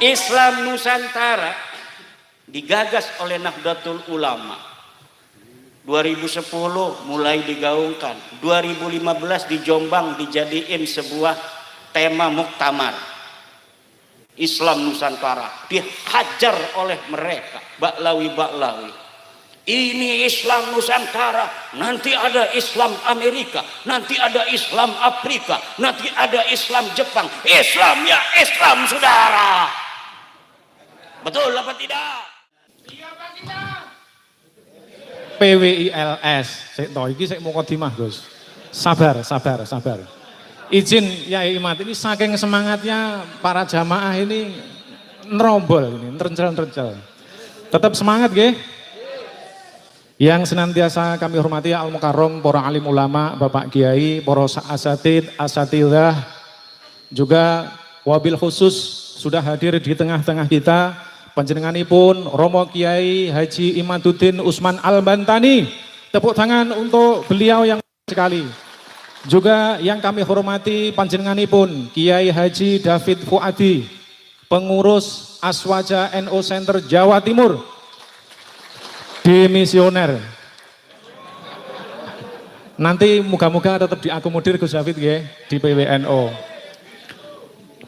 Islam Nusantara digagas oleh Nahdlatul Ulama. 2010 mulai digaungkan, 2015 di Jombang dijadiin sebuah tema muktamar. Islam Nusantara dihajar oleh mereka, Baklawi-Baklawi. Ini Islam Nusantara, nanti ada Islam Amerika, nanti ada Islam Afrika, nanti ada Islam Jepang. Islam ya Islam, saudara. Betul apa tidak? Iya apa tidak? PWILS, saya tahu ini saya mau kodimah Gus. Sabar. Izin Yai Imad, ini saking semangatnya para jamaah ini nerombol ini, nerencel. Tetap semangat nggih. Yang senantiasa kami hormati Al Mukarrom, para alim ulama, Bapak Kiai, para asatidzah, juga wabil khusus sudah hadir di tengah-tengah kita panjenenganipun Romo Kiai Haji Imaduddin Usman Al-Bantani. Tepuk tangan untuk beliau yang sekali. Juga yang kami hormati panjenenganipun Kiai Haji David Fuadi, pengurus Aswaja NO Center Jawa Timur. Demisioner. Nanti moga-moga tetap diakomodir Gus David ya, di PWNO.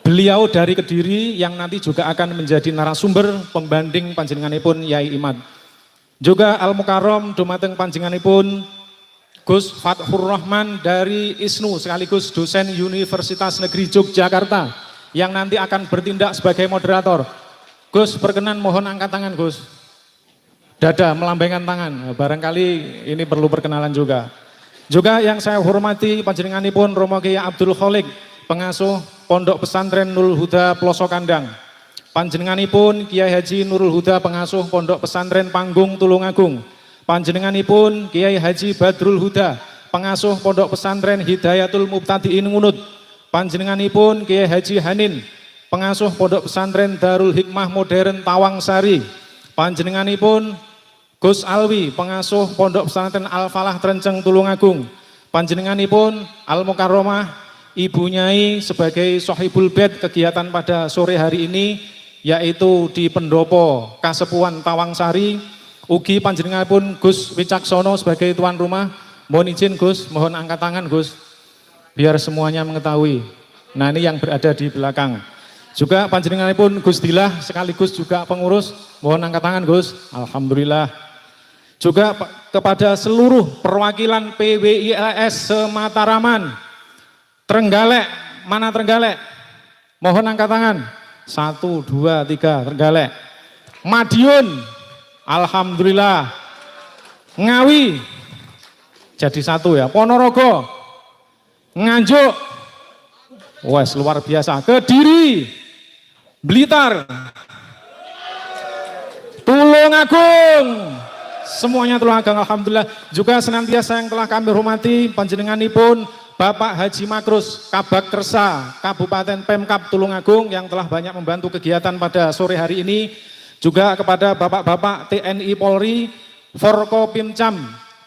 Beliau dari Kediri yang nanti juga akan menjadi narasumber pembanding panjenenganipun Yai Imad. Juga Al Mukarrom dumateng panjenenganipun Gus Fathur Rahman dari ISNU sekaligus dosen Universitas Negeri Yogyakarta yang nanti akan bertindak sebagai moderator. Gus berkenan mohon angkat tangan Gus. Dada melambaikan tangan, barangkali ini perlu perkenalan juga. Juga yang saya hormati panjenenganipun Romo Kiai Abdul Kholik, pengasuh Pondok Pesantren Nurul Huda Ploso Kandang. Panjenenganipun Kiai Haji Nurul Huda, pengasuh Pondok Pesantren Panggung Tulungagung. Panjenenganipun Kiai Haji Badrul Huda, pengasuh Pondok Pesantren Hidayatul Mubtadiin Ngunut. Panjenenganipun Kiai Haji Hanin, pengasuh Pondok Pesantren Darul Hikmah Modern Tawangsari. Panjenenganipun Gus Alwi, pengasuh Pondok Pesantren Al-Falah Trenceng Tulungagung. Panjenenganipun Al Mukarromah, Ibu Nyai sebagai Sohibul Bed kegiatan pada sore hari ini, yaitu di Pendopo Kasepuan Tawangsari. Ugi panjenenganipun Gus Wicaksono sebagai tuan rumah. Mohon izin Gus, mohon angkat tangan Gus, biar semuanya mengetahui. Nah ini yang berada di belakang. Juga panjenenganipun Gus Dilah sekaligus juga pengurus. Mohon angkat tangan Gus. Alhamdulillah. Juga kepada seluruh perwakilan PWILS Semataraman. Trenggalek, mana Trenggalek? Mohon angkat tangan. 1, 2, 3 Trenggalek. Madiun, alhamdulillah. Ngawi, jadi 1 ya. Ponorogo, Nganjuk, wes luar biasa. Kediri, Blitar, Tulungagung, semuanya Tulungagung alhamdulillah. Juga senantiasa yang telah kami hormati panjenenganipun Bapak Haji Makrus Kabak Kersa Kabupaten Pemkab Tulungagung yang telah banyak membantu kegiatan pada sore hari ini. Juga kepada Bapak-bapak TNI Polri, Forkopimcam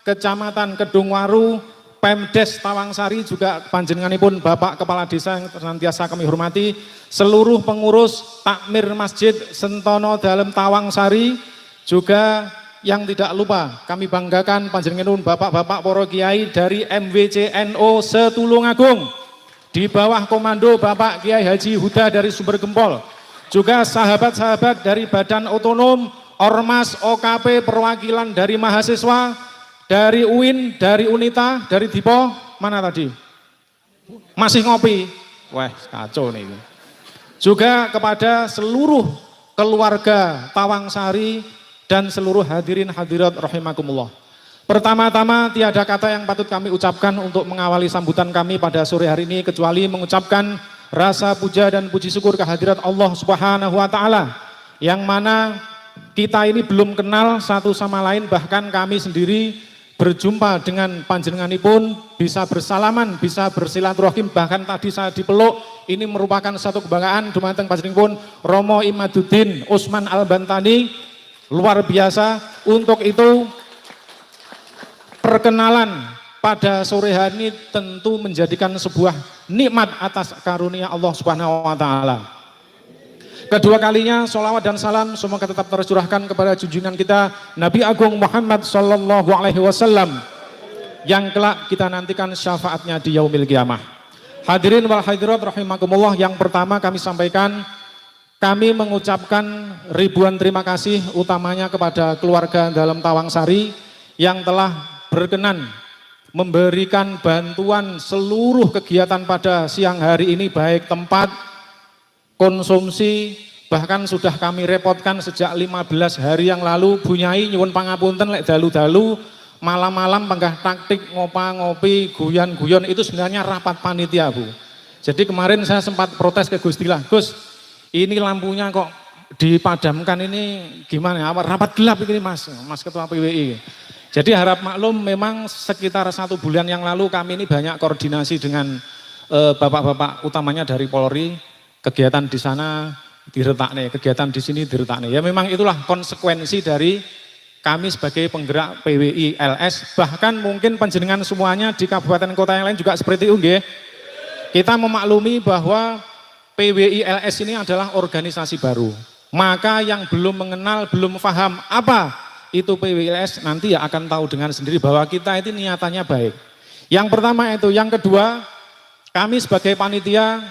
Kecamatan Kedungwaru, Pemdes Tawangsari, juga panjenenganipun Bapak Kepala Desa yang senantiasa kami hormati, seluruh pengurus takmir Masjid Sentono Dalem Tawangsari, juga yang tidak lupa kami banggakan panjenenganipun Bapak-bapak para kiai dari MWCNO Setulungagung di bawah komando Bapak Kiai Haji Huda dari Sumber Gempol, juga sahabat-sahabat dari Badan Otonom, Ormas, OKP, perwakilan dari mahasiswa, dari UIN, dari UNITA, dari Dipo, mana tadi? Masih ngopi? Wah, kacau nih. Juga kepada seluruh keluarga Tawangsari dan seluruh hadirin hadirat rahimakumullah. Pertama-tama tiada kata yang patut kami ucapkan untuk mengawali sambutan kami pada sore hari ini kecuali mengucapkan rasa puja dan puji syukur kehadirat Allah Subhanahu wa taala yang mana kita ini belum kenal satu sama lain, bahkan kami sendiri berjumpa dengan panjenenganipun, bisa bersalaman, bisa bersilaturahim, bahkan tadi saya dipeluk. Ini merupakan satu kebanggaan dumateng panjenenganipun Romo Imaduddin Usman Al-Bantani, luar biasa. Untuk itu perkenalan pada sore hari ini tentu menjadikan sebuah nikmat atas karunia Allah Subhanahu wa taala. Kedua kalinya sholawat dan salam semoga tetap tercurahkan kepada junjungan kita Nabi Agung Muhammad Sallallahu Alaihi Wasallam yang kelak kita nantikan syafaatnya di yaumil qiyamah. Hadirin wal hadirat rahimakumullah, yang pertama kami sampaikan, kami mengucapkan ribuan terima kasih utamanya kepada keluarga dalam Tawangsari yang telah berkenan memberikan bantuan seluruh kegiatan pada siang hari ini, baik tempat, konsumsi, bahkan sudah kami repotkan sejak 15 hari yang lalu. Bu Nyai nyuwun pangapunten lek dalu-dalu malam-malam penggah taktik ngopi, guyon-guyon itu sebenarnya rapat panitia, Bu. Jadi kemarin saya sempat protes ke Gustilah, Gus, ini lampunya kok dipadamkan, ini gimana? Rapat gelap ini Mas Ketua PWI. Jadi harap maklum, memang sekitar 1 bulan yang lalu kami ini banyak koordinasi dengan bapak-bapak utamanya dari Polri. Kegiatan di sana diretakne, kegiatan di sini diretakne. Ya memang itulah konsekuensi dari kami sebagai penggerak PWI LS. Bahkan mungkin panjenengan semuanya di kabupaten kota yang lain juga seperti itu nggih. Kita memaklumi bahwa PWI LS ini adalah organisasi baru. Maka yang belum mengenal, belum paham apa itu PWI LS, nanti ya akan tahu dengan sendiri bahwa kita itu niatannya baik. Yang pertama itu. Yang kedua, kami sebagai panitia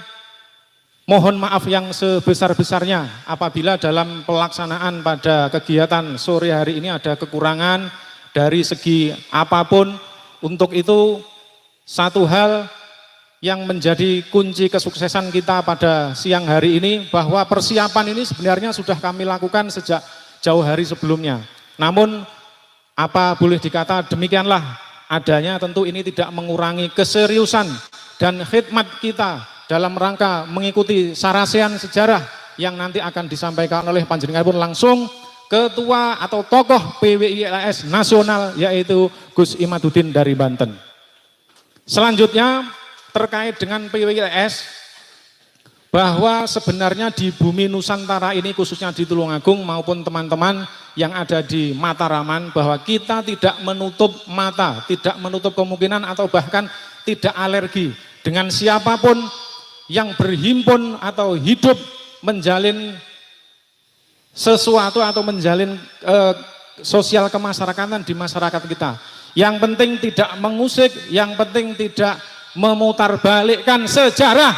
mohon maaf yang sebesar-besarnya apabila dalam pelaksanaan pada kegiatan sore hari ini ada kekurangan dari segi apapun. Untuk itu, satu hal yang menjadi kunci kesuksesan kita pada siang hari ini, bahwa persiapan ini sebenarnya sudah kami lakukan sejak jauh hari sebelumnya. Namun, apa boleh dikata demikianlah adanya, tentu ini tidak mengurangi keseriusan dan khidmat kita dalam rangka mengikuti sarasean sejarah yang nanti akan disampaikan oleh panjenengan pun langsung ketua atau tokoh PWI LS nasional, yaitu Gus Imaduddin dari Banten. Selanjutnya terkait dengan PWI LS, bahwa sebenarnya di bumi Nusantara ini, khususnya di Tulungagung maupun teman-teman yang ada di Mataraman, bahwa kita tidak menutup mata, tidak menutup kemungkinan atau bahkan tidak alergi dengan siapapun yang berhimpun atau hidup menjalin sesuatu atau menjalin sosial kemasyarakatan di masyarakat kita. Yang penting tidak mengusik, yang penting tidak memutarbalikkan sejarah.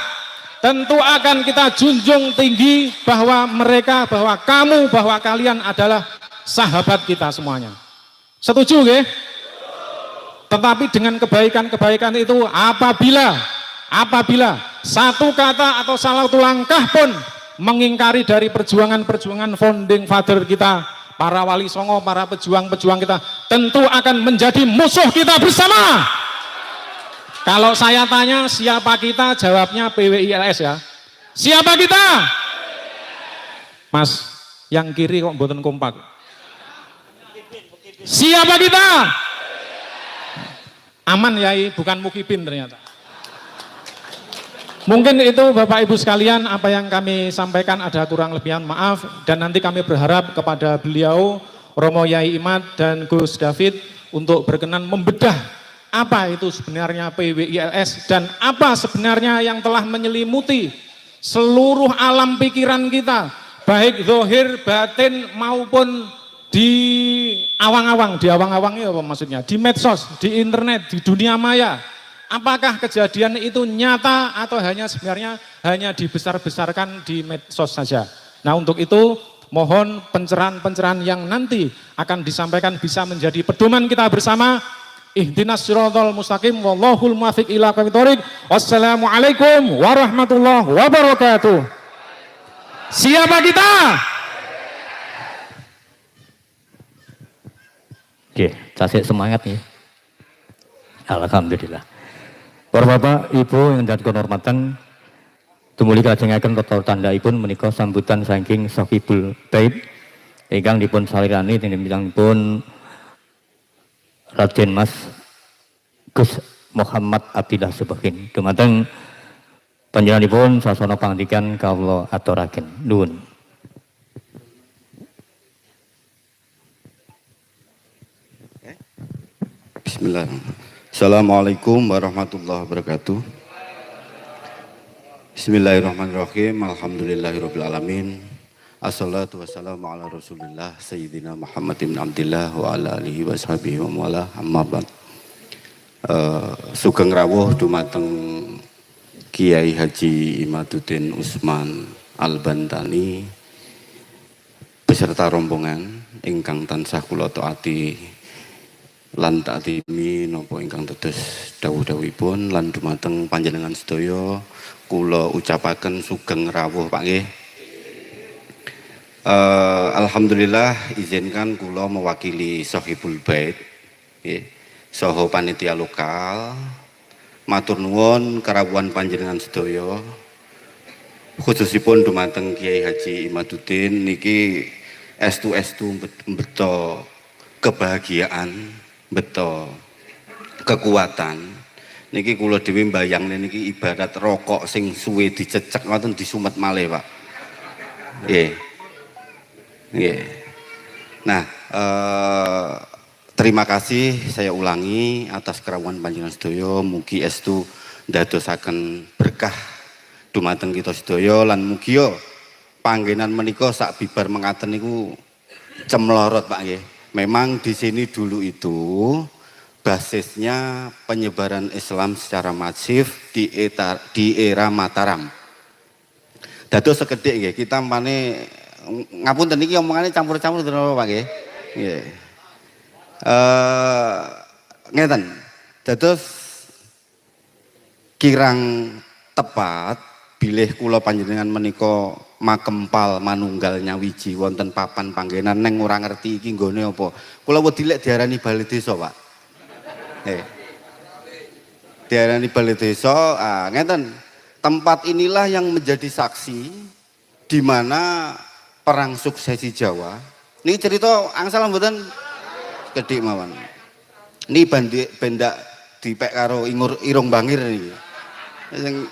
Tentu akan kita junjung tinggi bahwa mereka, bahwa kamu, bahwa kalian adalah sahabat kita semuanya. Setuju nggih? Tetapi dengan kebaikan-kebaikan itu apabila satu kata atau salah satu langkah pun mengingkari dari perjuangan-perjuangan founding father kita, para wali songo, para pejuang-pejuang kita, tentu akan menjadi musuh kita bersama. Kalau saya tanya siapa kita, jawabnya PWI LS ya. Siapa kita? Mas, yang kiri kok mboten kompak. Siapa kita? Aman Yai, bukan Mukibin ternyata. Mungkin itu Bapak Ibu sekalian apa yang kami sampaikan, ada kurang lebihan maaf, dan nanti kami berharap kepada beliau Romo Yai Imad dan Gus David untuk berkenan membedah apa itu sebenarnya PWI LS dan apa sebenarnya yang telah menyelimuti seluruh alam pikiran kita, baik zahir, batin maupun di awang-awang. Di awang-awang itu apa maksudnya? Di medsos, di internet, di dunia maya. Apakah kejadian itu nyata atau hanya sebenarnya hanya dibesar-besarkan di medsos saja? Nah, untuk itu mohon pencerahan-pencerahan yang nanti akan disampaikan bisa menjadi pedoman kita bersama. Ihdinas siratal mustaqim, wallahul muwaffiq ila aqwamit thoriq. Wassalamualaikum warahmatullahi wabarakatuh. Siapa kita? Oke, tasik semangat nih. Alhamdulillah. Para Bapak, Ibu yang dadi kehormatan, tumuli kajengaken tata tandhaipun menika sambutan saking Sohibul Baib ingkang dipun salirani pun Raden Mas Gus Muhammad Abdillah Subagin. Dumateng panjenenganipun sasana pangandikan kawula aturaken. Nuwun. Bismillahirrahmanirrahim. Assalamualaikum warahmatullahi wabarakatuh. Bismillahirrahmanirrahim. Alhamdulillahirabbil alamin. Assalatu wassalamu ala Rasulillah Sayyidina Muhammad bin Abdillah wa ala alihi wa sahbihi wa muwala amma ba'd. Sugeng rawuh dumateng Kiai Haji Imaduddin Usman Al-Bantani beserta rombongan ingkang tansah kula taati lan taatimi napa ingkang dados dawuh-dawuhipun lan dumateng panjenengan sedaya kula ucapaken sugeng rawuh Pak nggih. Alhamdulillah izinkan kula mewakili Sohibul Bait saha panitia lokal matur nuwun karawuhan panjenengan sedaya khususipun dumateng Kiai Haji Imaduddin niki estu beto kebahagiaan beto kekuatan niki kula dhewe mbayangne niki ibarat rokok sing suwe dicecek ngoten disumet malih Pak nggih. Yeah. Nah, terima kasih saya ulangi atas kerawuhan panjenengan sedaya mugi estu ndadosaken berkah dumateng kita sedaya lan mugi yo panggenan menika sak bibar mengaten niku cemlorot Pak nggih. Memang di sini dulu itu basisnya penyebaran Islam secara masif di era Mataram. Dados sekedhik nggih kita mane ngapunten niki omongane campur-campur terus Pak nggih. Nggih. Ngeten. Dados kirang tepat bilih kula panjenengan menika makempal manunggal nyawiji wonten papan panggenan neng ora ngerti iki nggone apa. Kula wedi lek diarani balai desa, Pak. Nggih. Diarani balai desa, ngeten. Tempat inilah yang menjadi saksi di mana perang suksesi Jawa. Ini cerita angsal mboten gedhe mawon. Ini bendak dipek karo irung bangir niki. Sing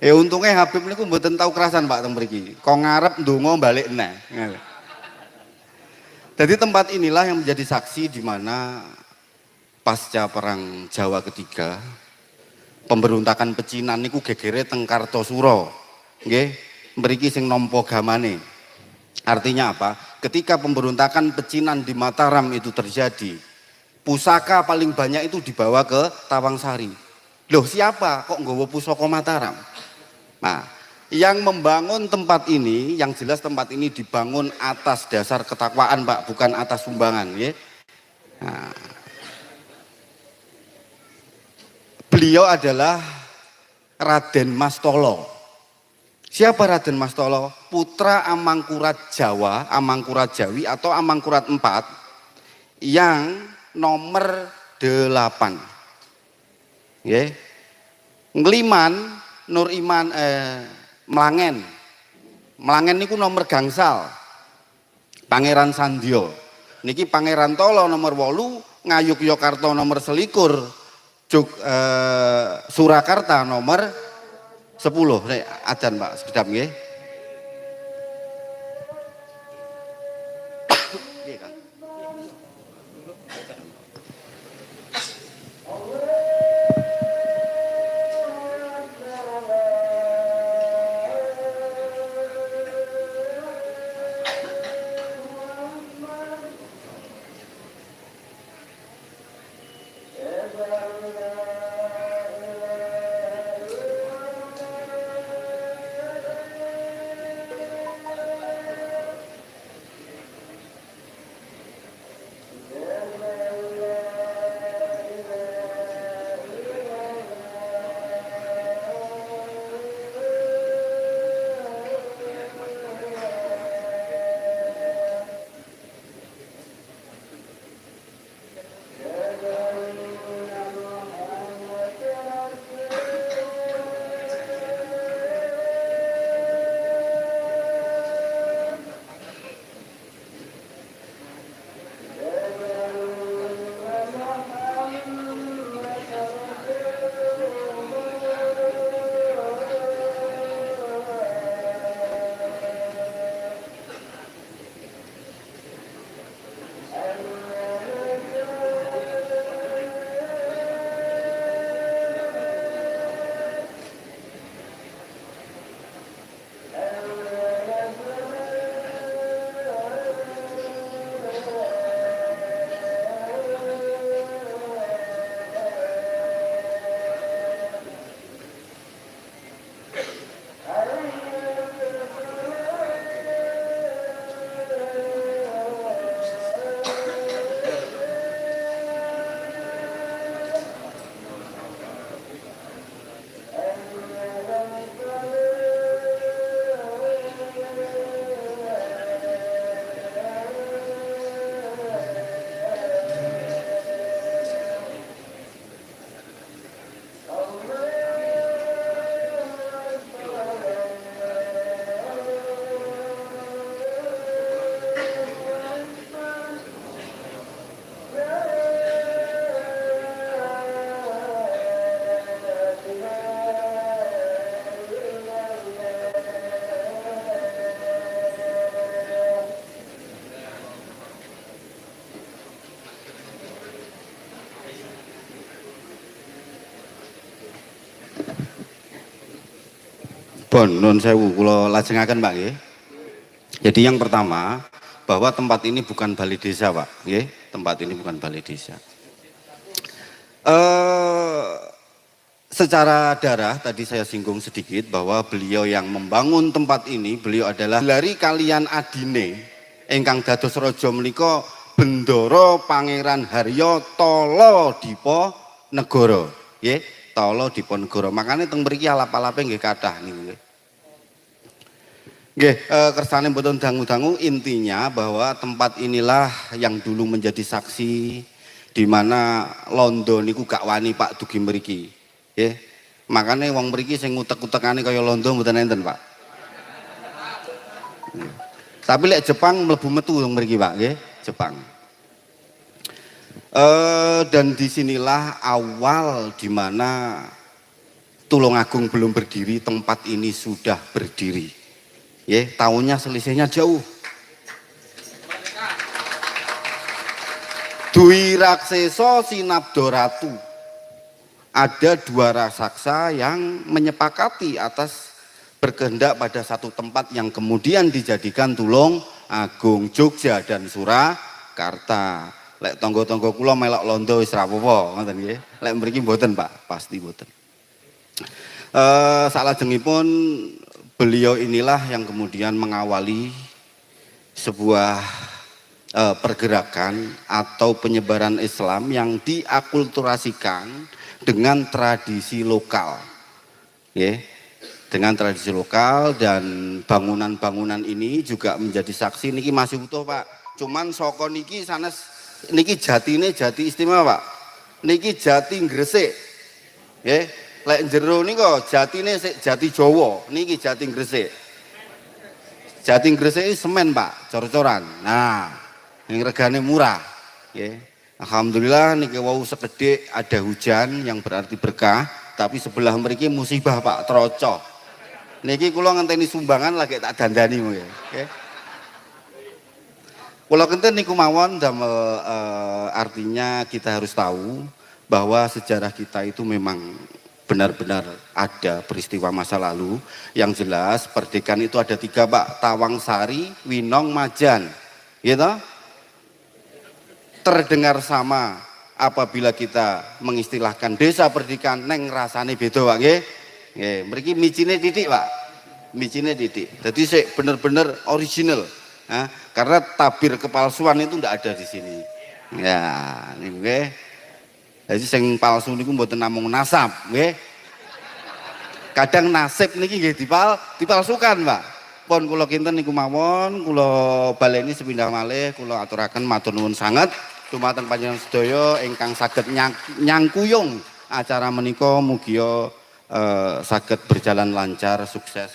untungnya Habib niku mboten tau kerasan Pak teng mriki. Kok ngarep ndonga balik neh. Jadi tempat inilah yang menjadi saksi di mana pasca perang Jawa ketiga pemberontakan pecinan niku gegere teng Kartosuro. Nggih. Mriki sing nampa gamane. Artinya apa? Ketika pemberontakan pecinan di Mataram itu terjadi, pusaka paling banyak itu dibawa ke Tawangsari. Loh siapa kok nggawa pusaka Mataram? Nah, yang membangun tempat ini, yang jelas tempat ini dibangun atas dasar ketakwaan Pak, bukan atas sumbangan ya. Nah, beliau adalah Raden Mastolo. Siapa Raden Mastolo? Putra Amangkurat Jawa, Amangkurat Jawi atau Amangkurat IV yang nomor 8. Nggih. Ngliman Nur Iman Mlangen. Mlangen niku nomor gangsal. Pangeran Sandya. Niki Pangeran Tolo nomor 8, Ngayogyakarta nomor 21, Surakarta nomor 10. Nek adzan Pak, sekedap nggih. Nggih, Kang. Bon, nun sewu, kula lajengaken Pak nggih. Jadi yang pertama, bahwa tempat ini bukan balai desa Pak, nggih. Tempat ini bukan balai desa. Secara darah tadi saya singgung sedikit bahwa beliau yang membangun tempat ini, beliau adalah lari kalian adine ingkang dados raja menika Bendoro Pangeran Haryo Tolo Dipo Negoro, nggih, Tolo Dipo Negoro. Makanya teng mriki alap-alape nggih kathah niku nggih. Nggih, kersane mboten dangu-dangu, intinya bahwa tempat inilah yang dulu menjadi saksi di mana londo niku gak wani Pak dugi mriki. Nggih. Makane wong mriki sing utek-utekane kaya londo mboten enten, Pak. Tapi lek Jepang mlebu metu wong mriki, Pak, nggih, Jepang. Dan disinilah awal di mana Tulungagung belum berdiri, tempat ini sudah berdiri. Ya, tahunnya selisihnya jauh. Dwi Rakseso Sinabdo Ratu. Ada dua raksasa yang menyepakati atas berkehendak pada satu tempat yang kemudian dijadikan Tulungagung, Jogja dan Surakarta. Lek tonggo-tonggo kula melok londo wis ra apa-apa, ngoten nggih. Lek mriki mboten, Pak, pasti mboten. Salajengipun beliau inilah yang kemudian mengawali sebuah pergerakan atau penyebaran Islam yang diakulturasikan dengan tradisi lokal, ya, dengan tradisi lokal, dan bangunan-bangunan ini juga menjadi saksi. Niki masih utuh Pak, cuman soko niki sanes niki jatine jati istimewa Pak, niki jati Gresik, ya, lek jero nika jatine jati Jawa, niki jati Gresik. Jati Gresik ini semen Pak, cor-coran. Nah, yang regane murah, ya. Alhamdulillah niki wau sekedhik ada hujan yang berarti berkah, tapi sebelah mriki musibah Pak, troco. Niki kula ngenteni sumbangan lagi tak dandani mungkin. Okay. Kula kenten niku mawon damel artinya kita harus tahu bahwa sejarah kita itu memang benar-benar ada peristiwa masa lalu. Yang jelas perdikan itu ada 3 Pak, Tawang Sari, Winong, Majan, gitu. Terdengar sama apabila kita mengistilahkan desa perdikan, neng rasane beda Pak nggih. Nggih, mriki micine titik Pak. Micine titik. Jadi sik bener-bener original. Nah, karena tabir kepalsuan itu ndak ada di sini. Ya, niku nggih. Jadi sing palsu niku mboten namung nasab, nggih. Kadang nasib niki nggih dipalsukan, Pak. Pun kula kinten niku mawon, kula baleni sepindah malih, kula aturaken matur nuwun sanget dumateng panjenengan sedaya ingkang saged nyangkuyung acara menika, mugi saged berjalan lancar, sukses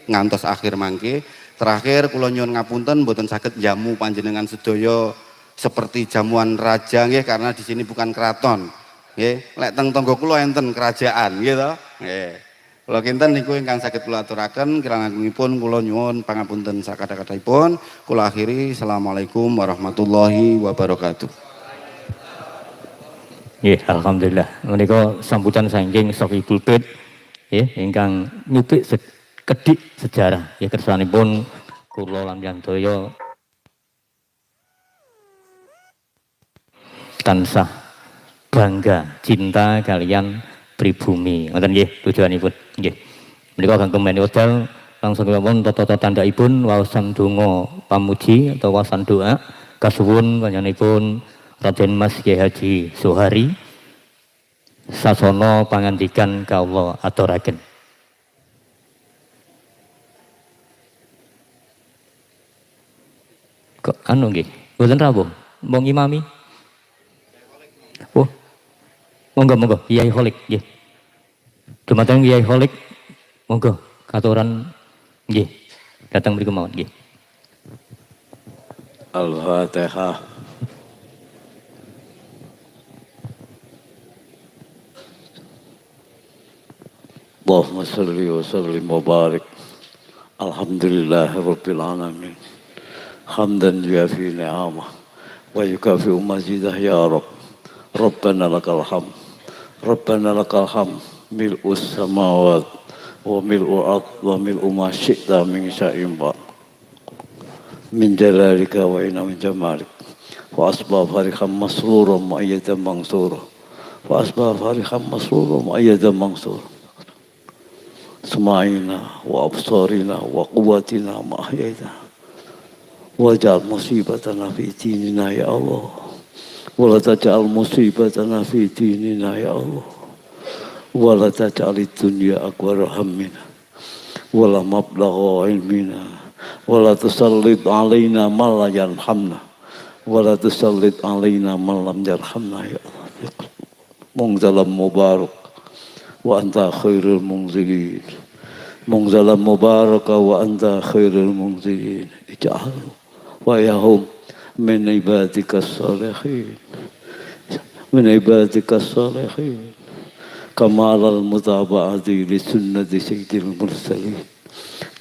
ngantos akhir mangke. Terakhir kula nyuwun ngapunten mboten saged jamu panjenengan sedaya seperti jamuan raja nggih, karena di sini bukan keraton. Nggih, lek teng tangga kula enten kerajaan nggih to. Nggih. Kula kinten niku ingkang saged kula aturaken, kirang langkungipun kula nyuwun pangapunten sakatha-kathahipun. Kula akhiri, assalamualaikum warahmatullahi wabarakatuh. Nggih, alhamdulillah. Menika sambutan saking Sohibul Bait nggih ingkang nyupik sekedhik sejarah ya kersanipun kula lan Yandaya tansah bangga cinta kalian pribumi. Ngoten nggih tujuanipun. Nggih. Menika kangge meni wedal langsung kemawon tata tandhaipun waosan donga pamuji atau waosan doa kasuwun panjenenganipun Raden Mas Kyai Haji Sohari sasana pangandikan kawula aturaken. Kok anu nggih, mboten rawuh, mong imami. Oh. Monggo Kyai Holik nggih. Dumateng Kyai Holik monggo katuran nggih. Datang mriku mawon nggih. Al-Fatihah. Allahumma shalli wa sallim wa barik. Alhamdulillahirabbil alamin. Hamdan yuafi ni'amah wa yukafi'u mazidah ya Rabb. Rabbana lakal hamd. Rabbana lakal hamd mil'us samawat وملء الأرض وملء ما شئت من شيء بعد من جلالك وإن من جمالك وأصبح فرحا مسرورا مؤيدا منصورا وأصبح فرحا مسرورا مؤيدا منصورا سماعنا وأبصارنا وقوتنا ما أحيينا واجعل مصيبتنا في ديننا يا الله ولا تجعل مصيبتنا في ديننا يا الله ولا تجعل الدنيا أكبر همنا ولا مبلغ علمنا ولا تسلط علينا من لا يرحمنا ولا تسلط علينا من لم يرحمنا يا الله منزل مبارك وأنت خير المنزلين منزل مبارك وأنت خير المنزلين اجعله وياهم من عبادك الصالحين من عبادك الصالحين كمال المتابعة لسنة سيد المرسلين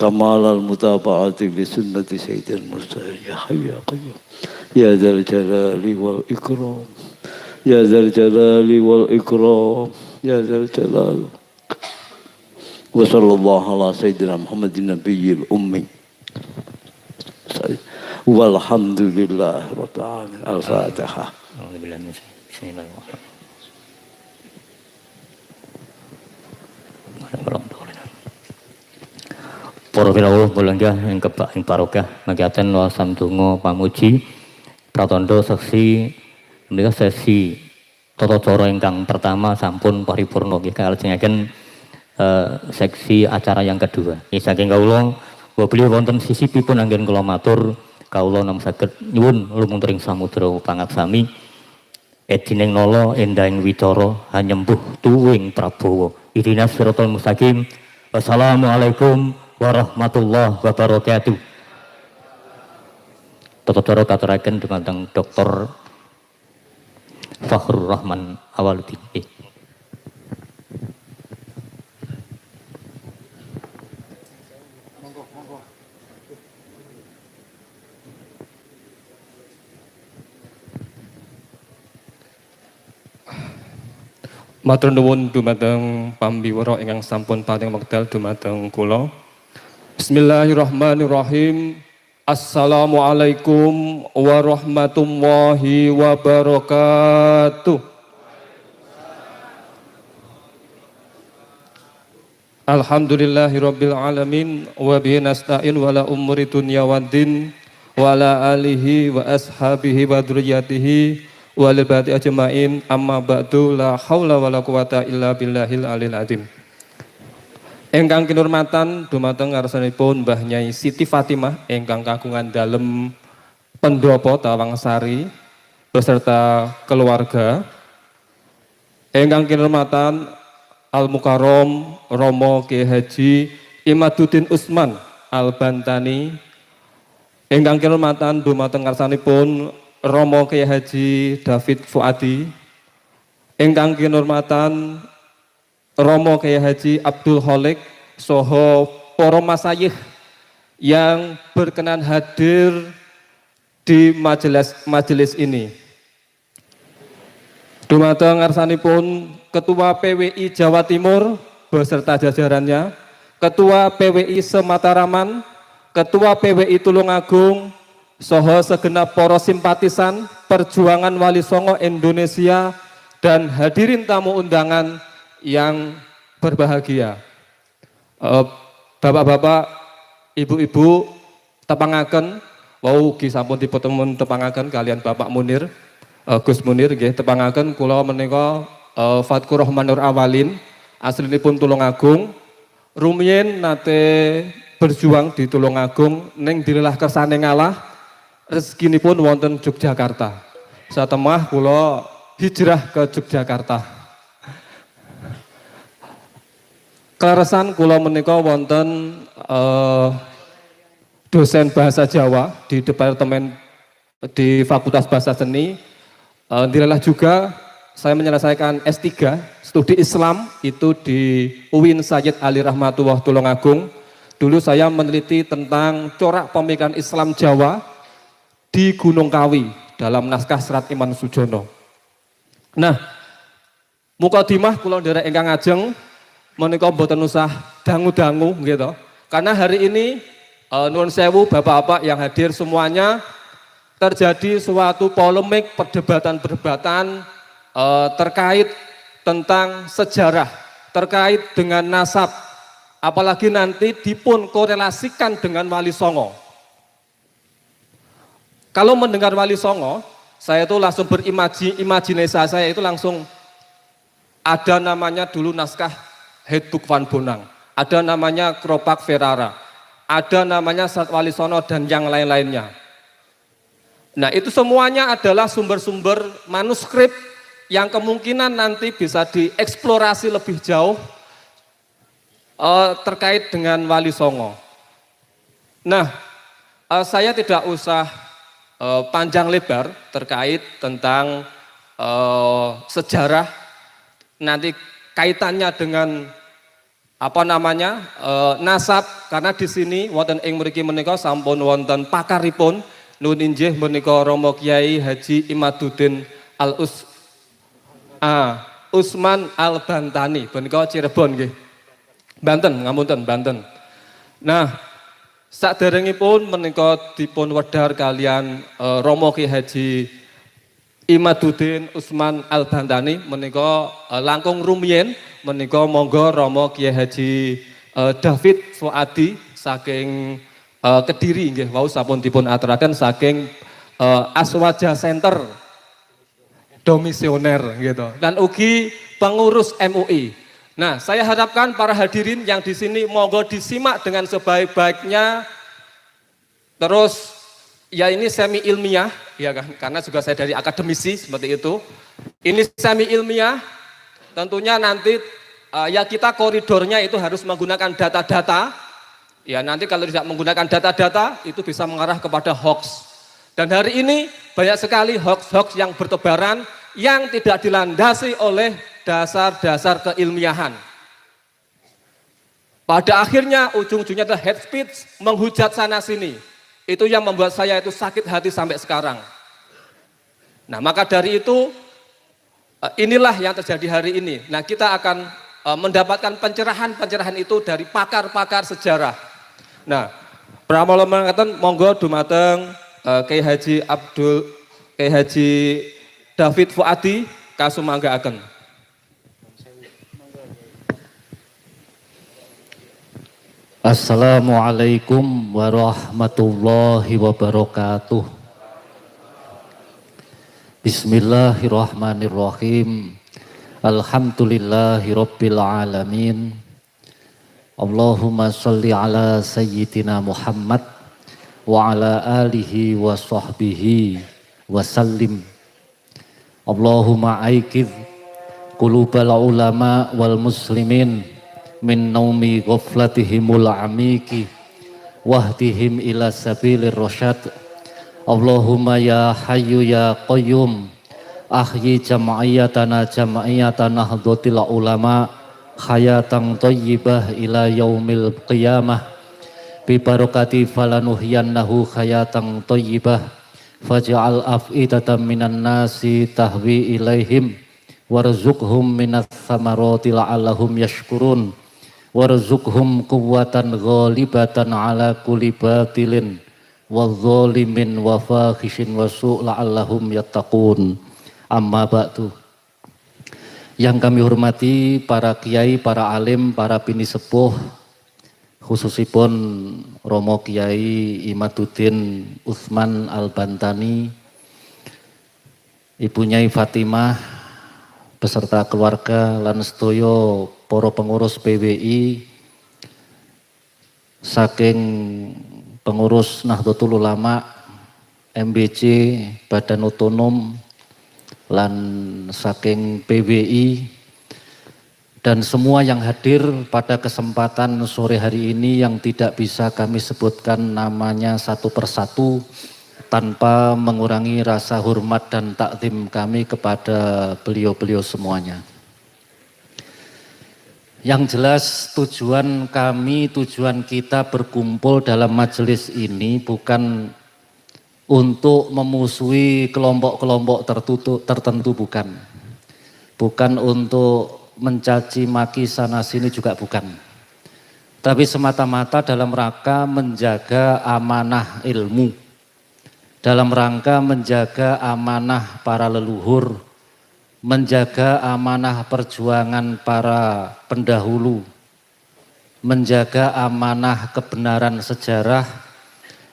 كمال المتابعة لسنة سيد المرسلين يا حي يا قيوم يا ذا الجلال والإكرام يا ذا الجلال والإكرام يا ذا الجلال وصلى الله على سيدنا محمد النبي الأمي والحمد لله رب العالمين الفاتحة. Para rawuh mulenggah ing kebak ing barokah mangkaten wasam donga pamuji pratandha seksi menika sesi tata cara ingkang pertama sampun paripurna nggih kalajengaken seksi acara yang kedua. Saking kawula beliau wonten sisipipun anggen kula matur kawula namung saged nyuwun lumunturing samudra pangaksami edining nala endahing wicara hanyembuh tuwing Prabowo. Ihdinas siratal mustaqim. Wassalamualaikum warahmatullahi wabarakatuh. Tata cara katuraken dumateng Dr. Fakhrur Rahman Awaludin. Matur nuwun dumateng pambiwara ingkang sampun paring wekdal dumateng kula. Bismillahirrahmanirrahim. Assalamualaikum warahmatullahi wabarakatuh. Alhamdulillahirabbil alamin wa bihi nasta'in wala umuri dunya waddin wa ala alihi wa ashabihi wa dzurriyyatihi walil badi ajmain amma ba'du la haula wala quwata illa billahil alil azim. Ingkang kinurmatan dumateng ngarsanipun Mbah Nyai Siti Fatimah ingkang kagungan dalem pendopo Tawangsari beserta keluarga. Ingkang kinurmatan Al Mukarrom Romo Kiai Haji Imaduddin Usman Al Bantani. Ingkang kinurmatan dumateng ngarsanipun Romo Kiai Haji David Fuadi, ingkang kinurmatan Romo Kiai Haji Abdul Kholik soho para masayikh yang berkenan hadir di majelis ini. Dumateng ngarsanipun Ketua PWI Jawa Timur beserta jajarannya, Ketua PWI Semataraman, Ketua PWI Tulungagung, soho segenap para simpatisan perjuangan Wali Songo Indonesia dan hadirin tamu undangan yang berbahagia. Bapak-bapak, ibu-ibu, tepangaken wau ugi sampun dipun tepangaken kalian Bapak Munir, Gus Munir nggih tepangaken kula menika Fatkur Rahman Nur Awalin aslinipun Tulungagung. Rumiyin nate berjuang di Tulungagung ning dilelah kersane ngalah rezekinipun wonten Yogyakarta. Satemah kula hijrah ke Yogyakarta. Kleresan kula menika wonten dosen bahasa Jawa di departemen di Fakultas Bahasa Seni. Dilelah juga saya menyelesaikan S3 studi Islam itu di UIN Sayyid Ali Rahmatullah Tulungagung. Dulu saya meneliti tentang corak pemikiran Islam Jawa di Gunung Kawi dalam naskah Serat Iman Sujono. Nah, mukadimah kula nderek ingkang ajeng menika mboten usah dangu-dangu gitu. Karena hari ini nuwun sewu Bapak-bapak yang hadir semuanya, terjadi suatu polemik perdebatan-perdebatan terkait tentang sejarah, terkait dengan nasab, apalagi nanti dipun korelasikan dengan Wali Songo. Kalau mendengar Wali Songo, saya itu langsung berimajinasi, saya itu langsung ada namanya dulu naskah Hetbuk van Bonang, ada namanya Kropak Ferrara, ada namanya Sat Wali Songo dan yang lain-lainnya. Nah itu semuanya adalah sumber-sumber manuskrip yang kemungkinan nanti bisa dieksplorasi lebih jauh terkait dengan Wali Songo. Nah saya tidak usah panjang lebar terkait tentang sejarah, nanti kaitannya dengan nasab, karena di sini wonten ing mriki menika sampun wonten pakaripun nuwun inggih menika Romo Kiai Haji Imaduddin Usman Al-Bantani menika Cirebon nggih. Banten, ngapunten Banten. Nah, saderengipun menika dipun wedhar kalian Romo Kiai Haji Imaduddin Usman Al-Bantani menika langkung rumiyin menika monggo Romo Kiai Haji David Fuadi saking Kediri nggih wau sampun dipun aturaken saking Aswaja Center Domisioner gitu, dan ugi pengurus MUI. Nah, saya harapkan para hadirin yang di sini monggo disimak dengan sebaik-baiknya. Terus ya ini semi ilmiah, ya kan? Karena juga saya dari akademisi seperti itu. Ini semi ilmiah, tentunya nanti ya kita koridornya itu harus menggunakan data-data. Ya nanti kalau tidak menggunakan data-data itu bisa mengarah kepada hoax. Dan hari ini banyak sekali hoax-hoax yang bertebaran yang tidak dilandasi oleh dasar-dasar keilmiahan. Pada akhirnya ujung-ujungnya adalah hate speech, menghujat sana sini. Itu yang membuat saya itu sakit hati sampai sekarang. Nah maka dari itu inilah yang terjadi hari ini. Nah kita akan mendapatkan pencerahan-pencerahan itu dari pakar-pakar sejarah. Nah pramila mengatakan monggo dumateng Kiai Haji David Fuadi kasumanggaaken. Assalamualaikum warahmatullahi wabarakatuh. Bismillahirrahmanirrahim. Alhamdulillahirabbil alamin. Allahumma sholli ala sayyidina Muhammad wa ala alihi wa sahbihi wa sallim. Allahumma aikidh qulubal ulama wal muslimin min naumi ghaflatihimul amiki wahdihim ila sabilir rasyad. Allahumma ya hayyu ya qayyum ahyi jam'iyatana nahdlatul ulama hayatan thayyibah ila yaumil qiyamah bi barakati falanuhyannahu hayatan thayyibah faj'al af'idatan minan nasi tahwi ilaihim warzuqhum minas samarati la'allahum yashkurun warzuqhum quwwatan ghalibatan ala kulli batilin wadh-dhalimin wa fakhishin wa su' la'allahum yattaqun. Amma ba'du. Yang kami hormati para kiai, para alim, para bini sepuh, khususipun Romo Kiai Imaduddin Usman Al-Bantani, Ibu Nyai Fatimah beserta keluarga lan sedaya para pengurus PWI, saking pengurus Nahdlatul Ulama, MBC, Badan Otonom, lan saking PWI, dan semua yang hadir pada kesempatan sore hari ini yang tidak bisa kami sebutkan namanya satu persatu tanpa mengurangi rasa hormat dan takzim kami kepada beliau-beliau semuanya. Yang jelas tujuan kami, tujuan kita berkumpul dalam majelis ini bukan untuk memusuhi kelompok-kelompok tertentu, bukan. Bukan untuk mencaci maki sana sini juga bukan. Tapi semata-mata dalam rangka menjaga amanah ilmu, dalam rangka menjaga amanah para leluhur, menjaga amanah perjuangan para pendahulu, menjaga amanah kebenaran sejarah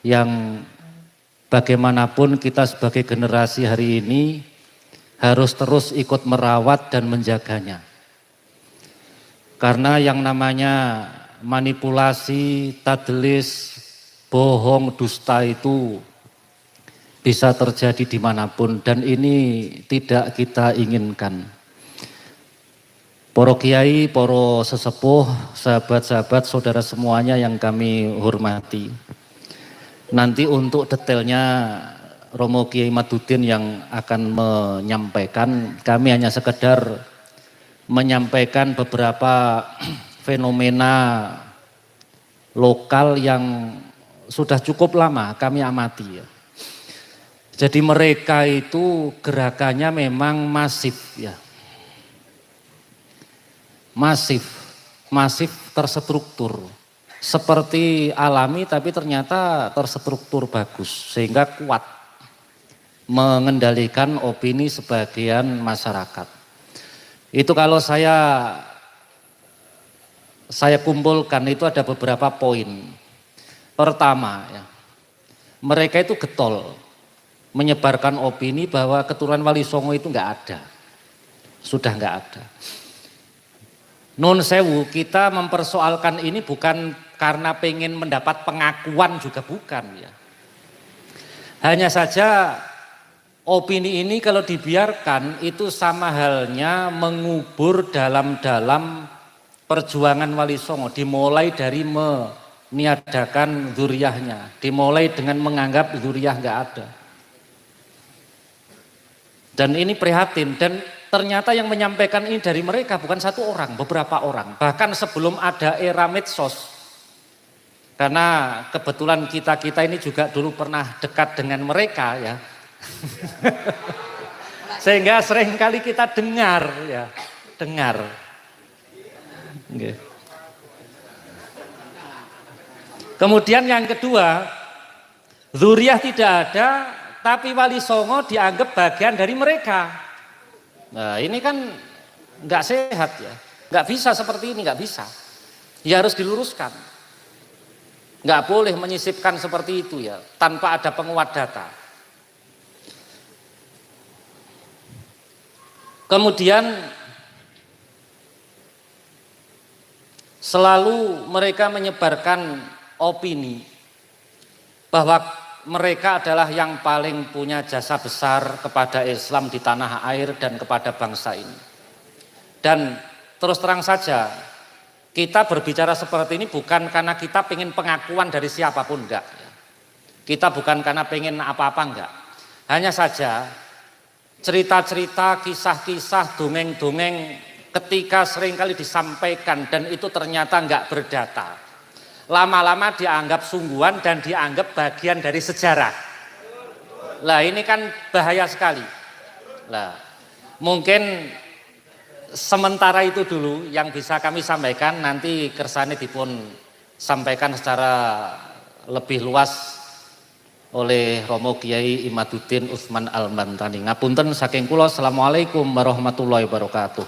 yang bagaimanapun kita sebagai generasi hari ini harus terus ikut merawat dan menjaganya. Karena yang namanya manipulasi, tadlis, bohong, dusta itu bisa terjadi dimanapun dan ini tidak kita inginkan. Para kiai, para sesepuh, sahabat-sahabat, saudara semuanya yang kami hormati. Nanti untuk detailnya Romo Kiai Imaduddin yang akan menyampaikan, kami hanya sekedar menyampaikan beberapa fenomena lokal yang sudah cukup lama kami amati ya. Jadi mereka itu gerakannya memang masif ya. Masif terstruktur. Seperti alami tapi ternyata terstruktur bagus sehingga kuat mengendalikan opini sebagian masyarakat. Itu kalau saya kumpulkan itu ada beberapa poin. Pertama ya, mereka itu getol menyebarkan opini bahwa keturunan Wali Songo itu enggak ada. Sudah enggak ada. Nun sewu, kita mempersoalkan ini bukan karena pengen mendapat pengakuan juga bukan ya. Hanya saja opini ini kalau dibiarkan itu sama halnya mengubur dalam-dalam perjuangan Wali Songo. Dimulai dari meniadakan dzuriyahnya, dimulai dengan menganggap dzuriyah enggak ada. Dan ini prihatin dan ternyata yang menyampaikan ini dari mereka bukan satu orang, beberapa orang. Bahkan sebelum ada era medsos. Karena kebetulan kita ini juga dulu pernah dekat dengan mereka ya. Sehingga seringkali kita dengar ya, dengar. Okay. Kemudian yang kedua, dzuriyah tidak ada, tapi Wali Songo dianggap bagian dari mereka. Nah ini kan nggak sehat ya, nggak bisa seperti ini, nggak bisa. Ya harus diluruskan. Nggak boleh menyisipkan seperti itu ya, tanpa ada penguat data. Kemudian selalu mereka menyebarkan opini bahwa mereka adalah yang paling punya jasa besar kepada Islam di tanah air dan kepada bangsa ini. Dan terus terang saja, kita berbicara seperti ini bukan karena kita pengen pengakuan dari siapapun, enggak. Kita bukan karena pengen apa-apa, enggak. Hanya saja cerita-cerita, kisah-kisah, dongeng-dongeng ketika seringkali disampaikan dan itu ternyata enggak berdata. Lama-lama dianggap sungguhan dan dianggap bagian dari sejarah. Lah ini kan bahaya sekali. Lah mungkin sementara itu dulu yang bisa kami sampaikan, nanti kersane dipun sampaikan secara lebih luas oleh Romo Kiai Imaduddin Utsman Al-Bantani. Ngapunten saking kula, assalamualaikum warahmatullahi wabarakatuh.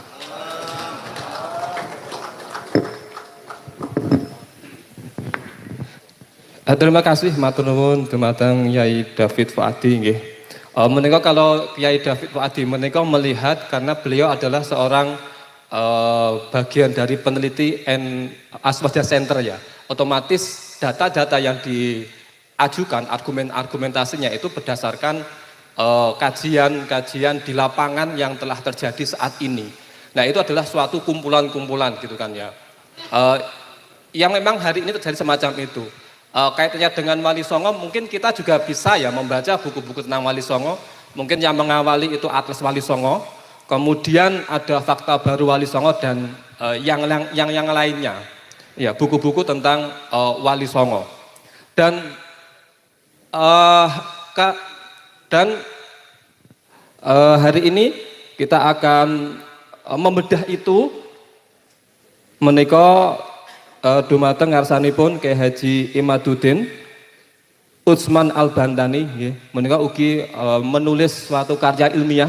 Terima kasih matur nuwun dumateng Yai David Fuadi nggih. Menika kalau Yai David Fuadi menika melihat karena beliau adalah seorang bagian dari peneliti Aswaja Center ya. Otomatis data-data yang diajukan, argumentasinya itu berdasarkan kajian-kajian di lapangan yang telah terjadi saat ini. Nah, itu adalah suatu kumpulan-kumpulan gitu kan ya. Yang memang hari ini terjadi semacam itu. Kaitannya dengan Wali Songo mungkin kita juga bisa ya membaca buku-buku tentang Wali Songo. Mungkin yang mengawali itu Atlas Wali Songo, kemudian ada Fakta Baru Wali Songo dan yang lainnya. Ya, buku-buku tentang Wali Songo. Dan hari ini kita akan membedah itu menika dumateng ngarsanipun Kyai Haji Imaduddin Utsman Al-Bantani nggih. Menika ugi menulis suatu karya ilmiah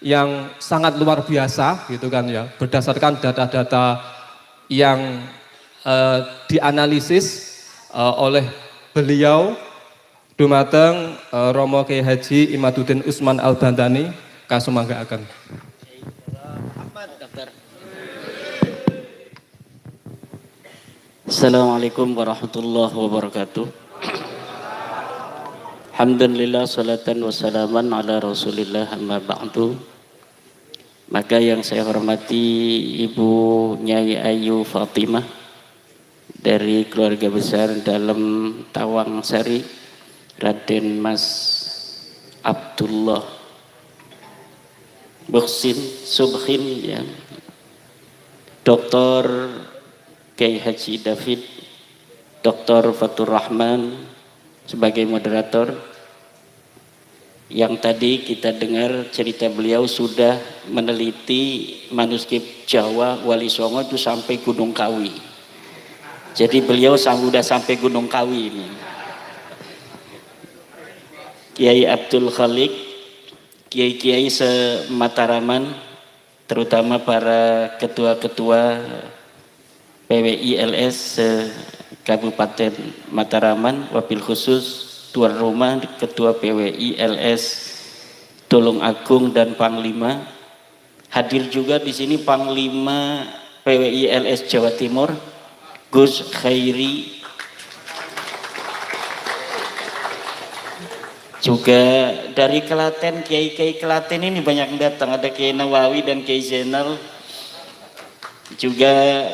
yang sangat luar biasa gitu kan ya, berdasarkan data-data yang dianalisis oleh beliau dumateng Romo Kyai Haji Imaduddin Utsman Al-Bantani kasumanggaaken. Assalamualaikum warahmatullahi wabarakatuh. Alhamdulillah salatan wassalaman ala Rasulillah amma ba'du. Maka yang saya hormati Ibu Nyai Ayu Fatimah dari keluarga besar dalam Tawang Sari, Raden Mas Abdullah Buksin Subhin ya. Dr. Kyai Haji David, Dr. Fatur Rahman sebagai moderator. Yang tadi kita dengar cerita beliau sudah meneliti manuskrip Jawa Wali Songo itu sampai Gunung Kawi. Jadi beliau sudah sampai Gunung Kawi ini. Kiai Abdul Khalik, kiai-kiai se-Mataraman, terutama para ketua-ketua PWI LS Kabupaten Mataraman, wabil khusus tuan rumah ketua PWI LS Tulung Agung dan Panglima. Hadir juga di sini Panglima PWI LS Jawa Timur Gus Khairi, juga dari Klaten, kiai-kiai Klaten ini banyak datang, ada Kiai Nawawi dan Kiai Zainal. Juga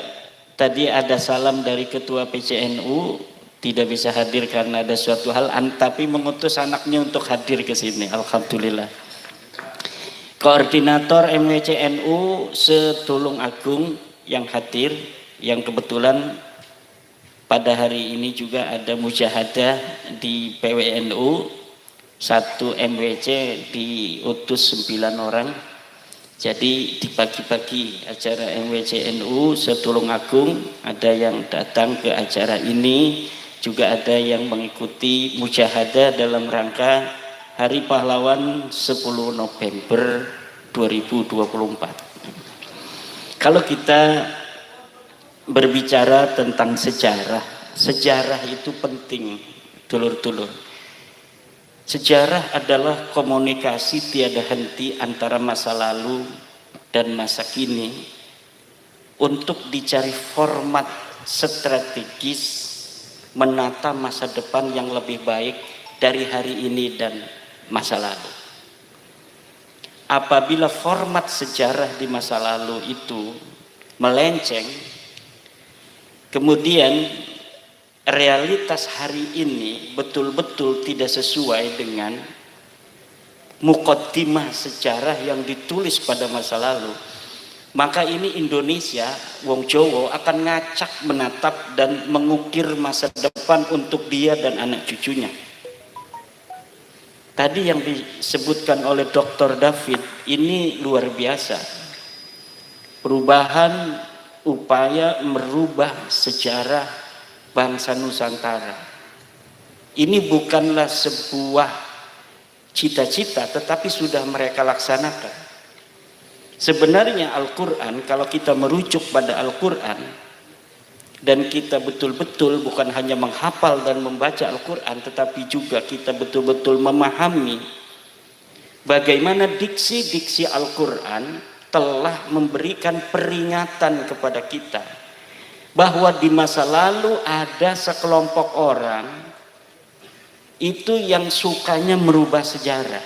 tadi ada salam dari Ketua PCNU, tidak bisa hadir karena ada suatu hal, tapi mengutus anaknya untuk hadir ke sini. Alhamdulillah. Koordinator MWCNU se-Tulung Agung yang hadir, yang kebetulan pada hari ini juga ada mujahadah di PWNU, satu MWC diutus 9 orang. Jadi di pagi-pagi acara MWCNU se-Tulung Agung ada yang datang ke acara ini, juga ada yang mengikuti mujahadah dalam rangka Hari Pahlawan 10 November 2024. Kalau kita berbicara tentang sejarah, sejarah itu penting, dulur-dulur. Sejarah adalah komunikasi tiada henti antara masa lalu dan masa kini untuk dicari format strategis menata masa depan yang lebih baik dari hari ini dan masa lalu. Apabila format sejarah di masa lalu itu melenceng, kemudian realitas hari ini betul-betul tidak sesuai dengan muqaddimah sejarah yang ditulis pada masa lalu, maka ini Indonesia, wong Jawa akan ngacak menatap dan mengukir masa depan untuk dia dan anak cucunya. Tadi yang disebutkan oleh Dr. David ini luar biasa. Perubahan, upaya merubah sejarah bangsa Nusantara. Ini bukanlah sebuah cita-cita, tetapi sudah mereka laksanakan. Sebenarnya Al-Quran, kalau kita merujuk pada Al-Quran dan kita betul-betul bukan hanya menghafal dan membaca Al-Quran, tetapi juga kita betul-betul memahami bagaimana diksi-diksi Al-Quran telah memberikan peringatan kepada kita bahwa di masa lalu ada sekelompok orang itu yang sukanya merubah sejarah.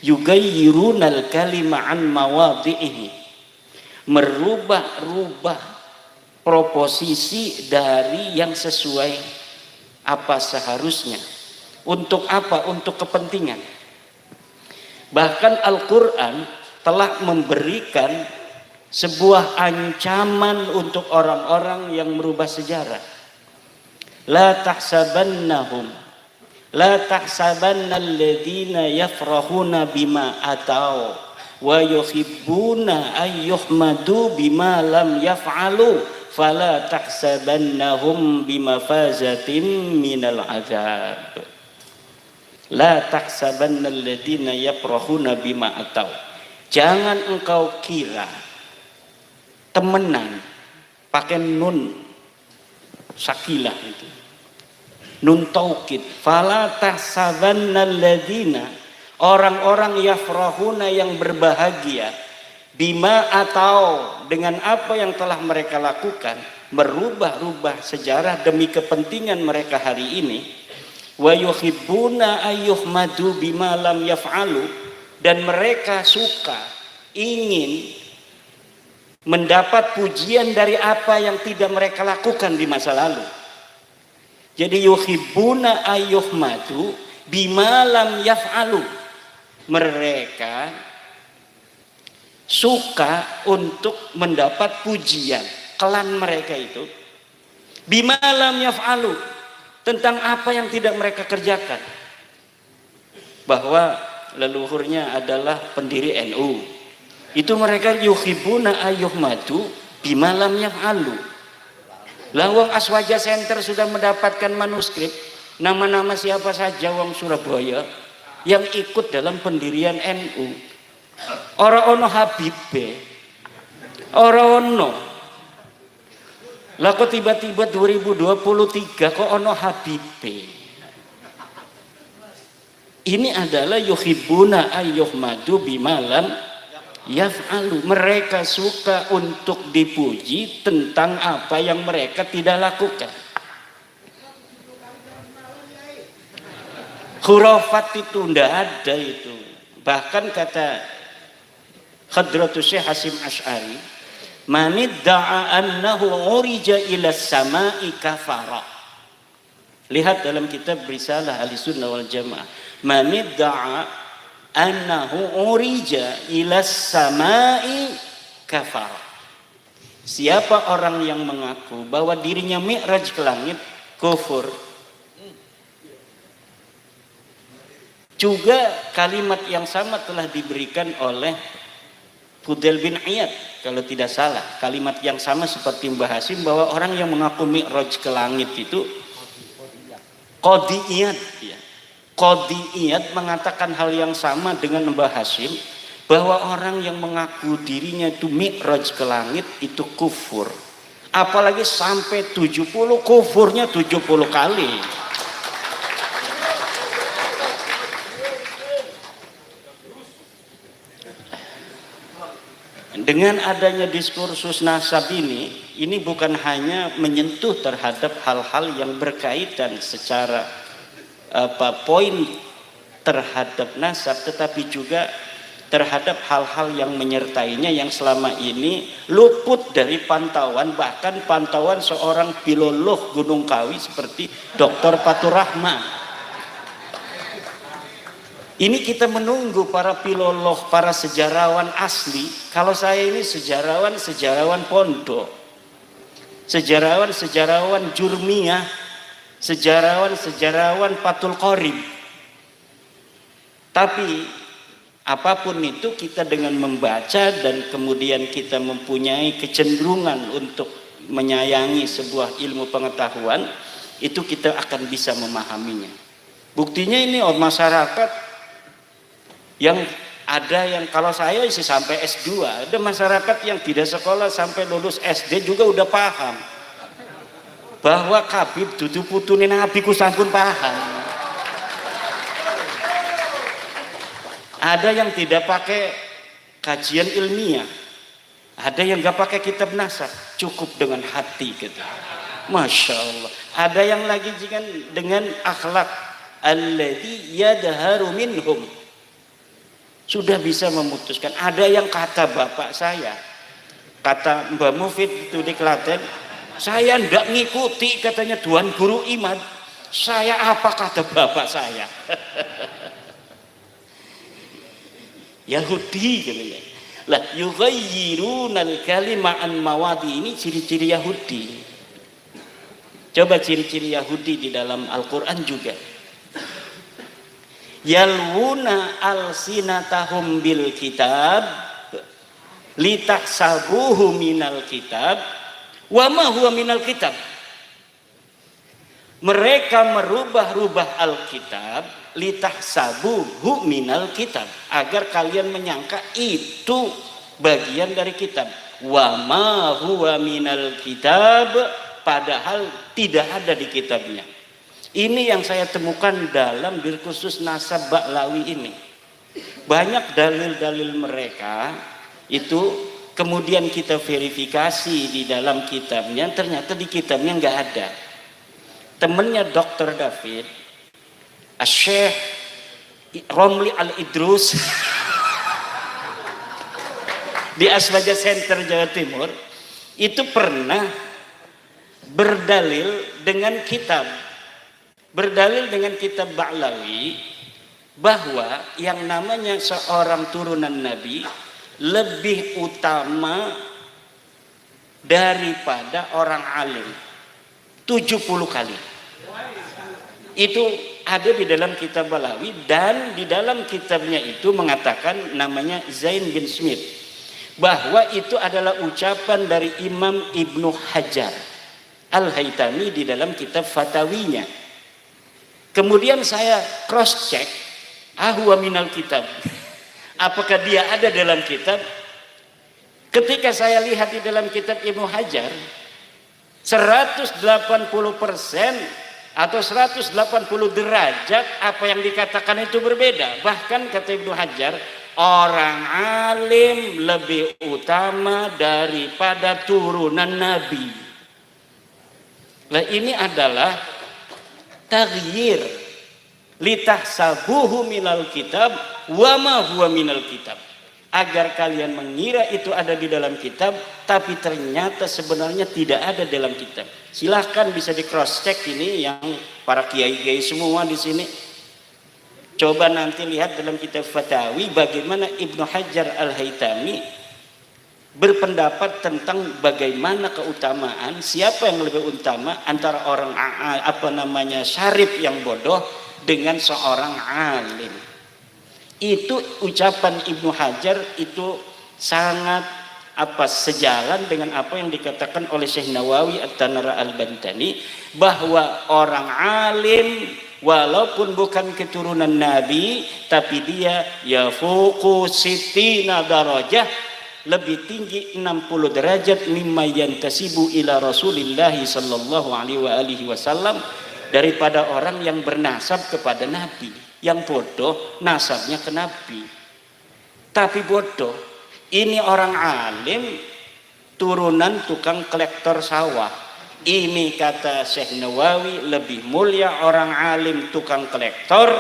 Yugayyirunal kalima an mawadhi'ihi, merubah-rubah proposisi dari yang sesuai apa seharusnya. Untuk apa? Untuk kepentingan. Bahkan Al-Quran telah memberikan sebuah ancaman untuk orang-orang yang merubah sejarah. La tahsabannahum, la tahsabanna alladhina yafrahuna bima atau wa yuhibbuna ayyuhmadu bima lam yaf'alu fala tahsabannahum bimafazatin minal azab. La tahsabanna alladziina yafrahuna bima atau. Jangan engkau kira temenan pakai nun sakilah itu. Nun taukid. Fala tahsabanna alladziina, orang-orang yafrahuna yang berbahagia bima atau dengan apa yang telah mereka lakukan, merubah-rubah sejarah demi kepentingan mereka hari ini. Wa yuhibbuna ayyuhmadu bima lam yaf'alu, dan mereka suka ingin mendapat pujian dari apa yang tidak mereka lakukan di masa lalu. Jadi yuhibbuna ayyuhmadu bima lam yaf'alu, mereka suka untuk mendapat pujian, klan mereka itu bima lam yaf'alu, tentang apa yang tidak mereka kerjakan. Bahwa leluhurnya adalah pendiri NU, itu mereka yuhibbuna ayyuhmadu bima lam yaf'alu. Lawang Aswaja Center sudah mendapatkan manuskrip nama-nama siapa saja wong Surabaya yang ikut dalam pendirian NU. Ora ono Habibie, ora ono. Lah kok tiba-tiba 2023 kok ono Habibie. Ini adalah yuhibbuna ayyuhmadu bima lam yaf'alu. Mereka suka untuk dipuji tentang apa yang mereka tidak lakukan. Khurafat itu tidak ada itu. Bahkan kata Hadratus Syekh Hasyim Asy'ari, manidda'a annahu urija ila sama'i kafara. Lihat dalam kitab Risalah Ahlussunnah wal Jamaah, manidda'a annahu urija ila sama'i kafara. Siapa orang yang mengaku bahwa dirinya mi'raj ke langit, kufur. Juga kalimat yang sama telah diberikan oleh Fudail bin Iyad, kalau tidak salah. Kalimat yang sama seperti Mbah Hasyim, bahwa orang yang mengaku mi'raj ke langit itu Qadhi Iyad, ya. Qadhi Iyad mengatakan hal yang sama dengan Mbah Hasyim, bahwa orang yang mengaku dirinya itu mi'raj ke langit itu kufur. Apalagi sampai 70, kufurnya 70 kali. Dengan adanya diskursus nasab ini bukan hanya menyentuh terhadap hal-hal yang berkaitan secara poin terhadap nasab, tetapi juga terhadap hal-hal yang menyertainya yang selama ini luput dari pantauan, bahkan pantauan seorang filolog Gunung Kawi seperti Dr. Fatur Rahman. Ini kita menunggu para filolog, para sejarawan asli. Kalau saya ini sejarawan pondok, sejarawan Jurmiyah, sejarawan Fathul Qorib. Tapi apapun itu, kita dengan membaca dan kemudian kita mempunyai kecenderungan untuk menyayangi sebuah ilmu pengetahuan, itu kita akan bisa memahaminya. Buktinya ini masyarakat yang ada, yang kalau saya isi sampai S2, ada masyarakat yang tidak sekolah sampai lulus SD juga udah paham bahwa Kabib dudu putune Nabi, ku sampun paham. Ada yang tidak pakai kajian ilmiah, ada yang nggak pakai kitab nasab, cukup dengan hati gitu. Masya Allah. Ada yang lagi dengan akhlak, alladzi yadharu minhum, sudah bisa memutuskan. Ada yang kata bapak saya, kata Mbah Mufid itu di Klaten, saya ndak ngikuti katanya Tuan Guru Imad, saya apa kata bapak saya. Yahudi gitu ya. Lah yughayyirunal kalima an mawadi, ini ciri-ciri Yahudi. Coba ciri-ciri Yahudi di dalam Al-Qur'an juga. yalwuna alsinatahum bil kitab litahsabuhu minal kitab wa ma huwa minal kitab. Mereka merubah-rubah Alkitab litahsabuhu minal kitab, agar kalian menyangka itu bagian dari kitab. Wa ma huwa minal kitab, padahal tidak ada di kitabnya. Ini yang saya temukan dalam Dirkhusus Nasab Ba'lawi ini. Banyak dalil-dalil mereka itu kemudian kita verifikasi di dalam kitabnya, ternyata di kitabnya nggak ada. Temennya Dr. David, Syekh Romli Al-Idrus di Aswaja Center Jawa Timur itu pernah berdalil dengan kitab Ba'lawi bahwa yang namanya seorang turunan Nabi lebih utama daripada orang alim 70 kali. Itu ada di dalam kitab Ba'lawi, dan di dalam kitabnya itu mengatakan, namanya Zain bin Smith, bahwa itu adalah ucapan dari Imam Ibnu Hajar Al-Haytami di dalam kitab Fatawinya. Kemudian saya cross check, ahwa minal kitab, apakah dia ada dalam kitab? Ketika saya lihat di dalam kitab Ibnu Hajar, 180% atau 180 derajat apa yang dikatakan itu berbeda. Bahkan kata Ibnu Hajar, orang alim lebih utama daripada turunan Nabi. Nah, ini adalah taghyir litahsabuhu minal kitab wa ma huwa minal kitab, agar kalian mengira itu ada di dalam kitab, tapi ternyata sebenarnya tidak ada dalam kitab. Silahkan bisa di cross check ini yang para kiai-kiai semua di sini. Coba nanti lihat dalam kitab Fatawi bagaimana Ibnu Hajar Al-Haytami berpendapat tentang bagaimana keutamaan, siapa yang lebih utama antara orang syarif yang bodoh dengan seorang alim. Itu ucapan Ibnu Hajar itu sangat sejalan dengan apa yang dikatakan oleh Syekh Nawawi At-Tanara Al-Bantani, bahwa orang alim walaupun bukan keturunan Nabi, tapi dia yafuqu sittina darajah, lebih tinggi 60 derajat mimma yantasibu ila Rasulillah sallallahu alaihi wasallam, daripada orang yang bernasab kepada Nabi. Yang bodoh nasabnya ke Nabi, tapi bodoh ini orang alim turunan tukang kolektor sawah. Ini kata Syekh Nawawi, lebih mulia orang alim tukang kolektor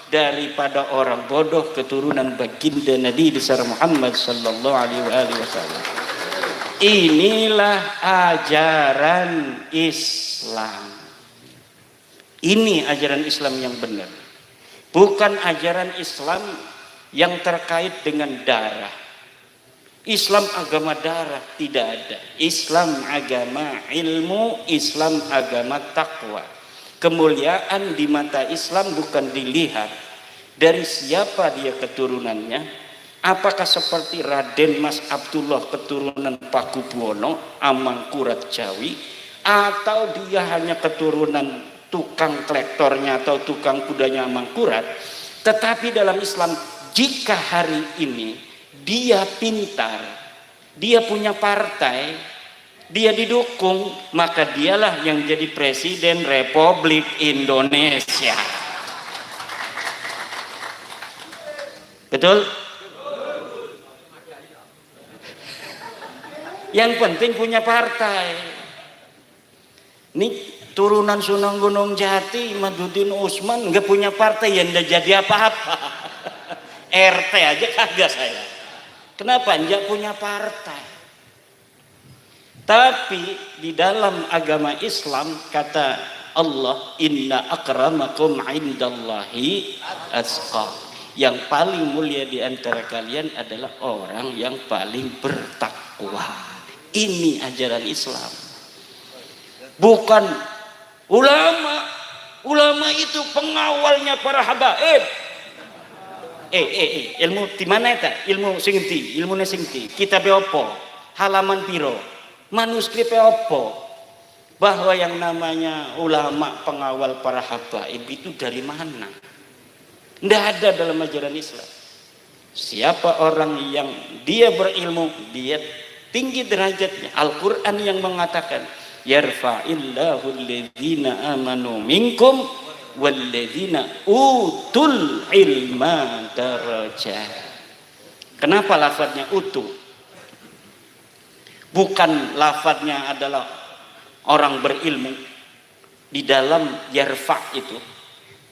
daripada orang bodoh keturunan baginda Nabi besar Muhammad sallallahu alaihi wasallam. Inilah ajaran Islam. Ini ajaran Islam yang benar. Bukan ajaran Islam yang terkait dengan darah. Islam agama darah tidak ada. Islam agama ilmu, Islam agama takwa. Kemuliaan di mata Islam bukan dilihat dari siapa dia keturunannya. Apakah seperti Raden Mas Abdullah keturunan Pakubuwono, Amangkurat Jawi, atau dia hanya keturunan tukang kolektornya atau tukang kudanya Amangkurat. Tetapi dalam Islam, jika hari ini dia pintar, dia punya partai, dia didukung, maka dialah yang jadi Presiden Republik Indonesia. Betul? Yang penting punya partai. Ini turunan Sunan Gunung Jati, Madudin Usman nggak punya partai, ya nggak jadi apa-apa. RT aja kagak saya. Kenapa? Nggak punya partai. Tapi di dalam agama Islam kata Allah, inna akramakum indallahi atqakum. Yang paling mulia di antara kalian adalah orang yang paling bertakwa. Ini ajaran Islam. Bukan ulama. Ulama itu pengawalnya para habaib. ilmu di mana eta? Ilmu sing endi? Ilmune sing endi? Kitabe apa? Halaman piro? Manuskrip apa? Bahwa yang namanya ulama pengawal para habaib itu dari mana? Tidak ada dalam ajaran Islam. Siapa orang yang dia berilmu, dia tinggi derajatnya. Al-Quran yang mengatakan, yarfa'illahu alladhina amanu minkum walladzina utul ilma darajat. Kenapa lafadznya utuh? Bukan lafadznya adalah orang berilmu di dalam yarfa itu,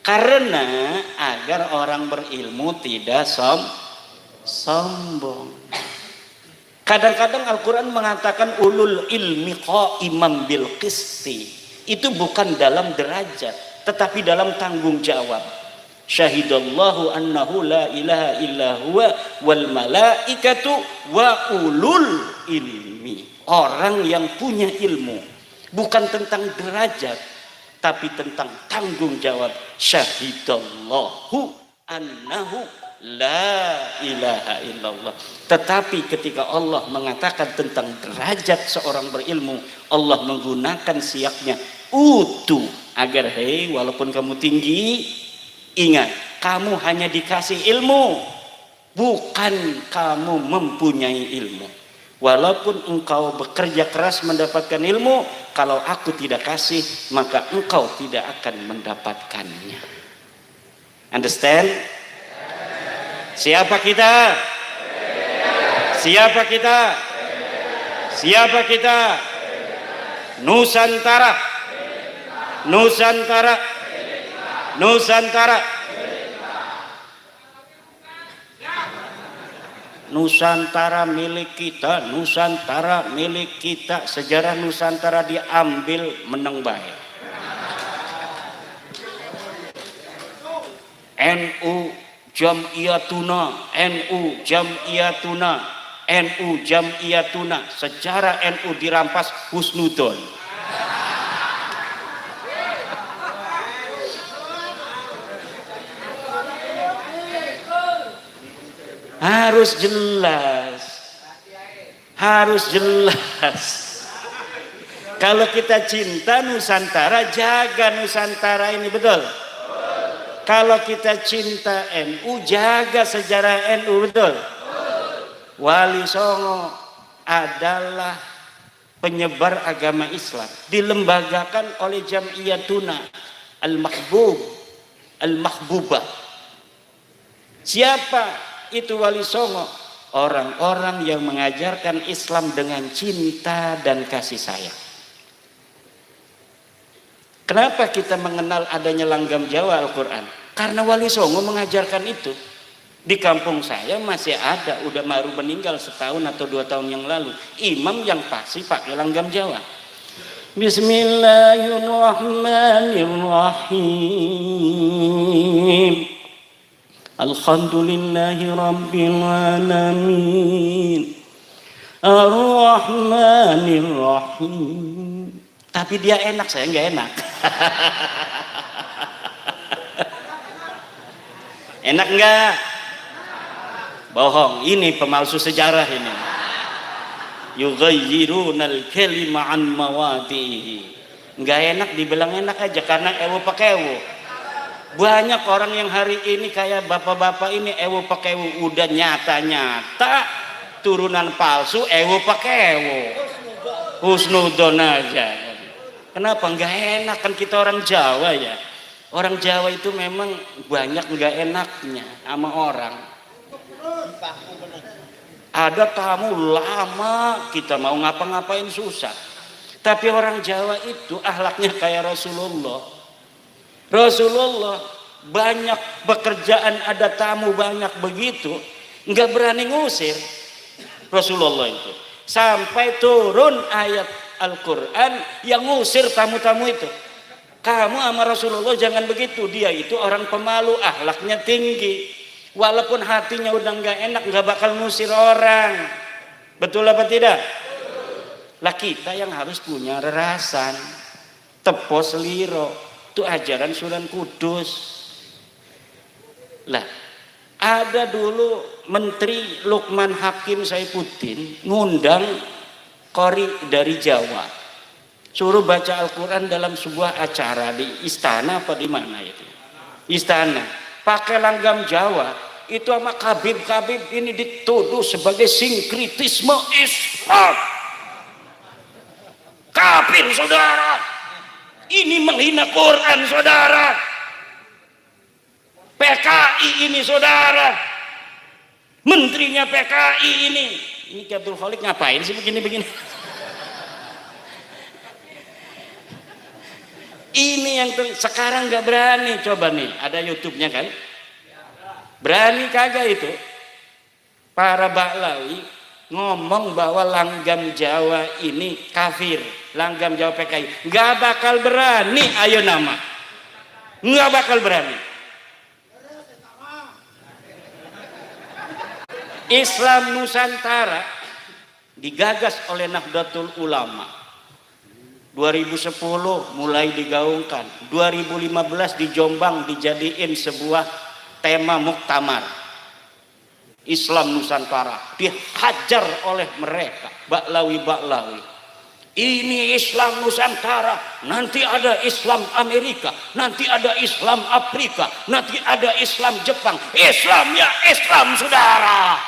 karena agar orang berilmu tidak sombong. Kadang-kadang Al-Quran mengatakan ulul ilmi qa'imam bil qisti. Itu bukan dalam derajat, tetapi dalam tanggung jawab. Syahidallahu annahu la ilaha illa huwa wal malaikatu wa ulul ilmi. Orang yang punya ilmu, bukan tentang derajat, tapi tentang tanggung jawab. Syahidallahu annahu la ilaha illallah. Tetapi ketika Allah mengatakan tentang derajat seorang berilmu, Allah menggunakan siaknya utu, agar hei walaupun kamu tinggi, ingat kamu hanya dikasih ilmu, bukan kamu mempunyai ilmu. Walaupun engkau bekerja keras mendapatkan ilmu, kalau aku tidak kasih, maka engkau tidak akan mendapatkannya. Understand? Siapa kita? Siapa kita? Siapa kita? Nusantara. Nusantara. Nusantara. Nusantara milik kita, Nusantara milik kita. Sejarah Nusantara diambil menang baik. NU Jam'iyatuna, NU Jam'iyatuna, NU Jam'iyatuna. Sejarah NU dirampas husnudon. Harus jelas, harus jelas. Kalau kita cinta Nusantara, jaga Nusantara ini, betul. Kalau kita cinta NU, jaga sejarah NU, betul. Wali Songo adalah penyebar agama Islam, dilembagakan oleh Jam'iyatuna Al-Mahbubah. Siapa itu Wali Songo? Orang-orang yang mengajarkan Islam dengan cinta dan kasih sayang. Kenapa kita mengenal adanya langgam Jawa Al-Quran? Karena Wali Songo mengajarkan itu. Di kampung saya masih ada, udah baru meninggal setahun atau 2 tahun yang lalu, imam yang pasti pakai langgam Jawa. Bismillahirrahmanirrahim. Alhamdulillahi Rabbil Alamin, Ar-Rahmanir Rahim. Tapi dia enak, saya nggak enak. Enak nggak? Bohong, ini pemalsu sejarah ini. Yughayyirunal kalima an mawadihi. Nggak enak dibilang enak aja karena ewo pakai ewo. Banyak orang yang hari ini kayak bapak-bapak ini ewo pakai ewo, udah nyata-nyata turunan palsu ewo pakai ewo. Husnudon aja. Kenapa nggak enak? Kan kita orang Jawa ya. Orang Jawa itu memang banyak nggak enaknya sama orang. Ada tamu lama, kita mau ngapa-ngapain susah. Tapi orang Jawa itu akhlaknya kayak Rasulullah. Rasulullah banyak pekerjaan, ada tamu banyak begitu, nggak berani ngusir Rasulullah itu. Sampai turun ayat Al-Quran yang ngusir tamu-tamu itu. Kamu sama Rasulullah jangan begitu, dia itu orang pemalu, akhlaknya tinggi. Walaupun hatinya udah nggak enak, nggak bakal ngusir orang. Betul apa tidak? Lah kita yang harus punya rerasan, tepo seliro. Itu ajaran Sunan Kudus. Lah, Ada dulu Menteri Lukman Hakim Saifuddin ngundang qori dari Jawa, suruh baca Al-Quran dalam sebuah acara di istana apa di mana itu, istana, pakai langgam Jawa. Itu sama Habib ini dituduh sebagai sinkritisme Islam. Kafir saudara, ini menghina Quran saudara. PKI ini saudara, menterinya PKI ini Abdul Khalik ngapain sih begini-begini? Ini yang sekarang nggak berani. Coba nih, ada YouTube-nya kan? Berani kagak itu? Para Baklawi ngomong bahwa langgam Jawa ini kafir, langgam Jawa PKI. Nggak bakal berani, ayo nama. Nggak bakal berani. Islam Nusantara digagas oleh Nahdlatul Ulama 2010 mulai digaungkan, 2015 di Jombang dijadiin sebuah tema muktamar Islam Nusantara, dihajar oleh mereka Baklawi. Ini Islam Nusantara, nanti ada Islam Amerika, nanti ada Islam Afrika, nanti ada Islam Jepang. Islam ya Islam saudara.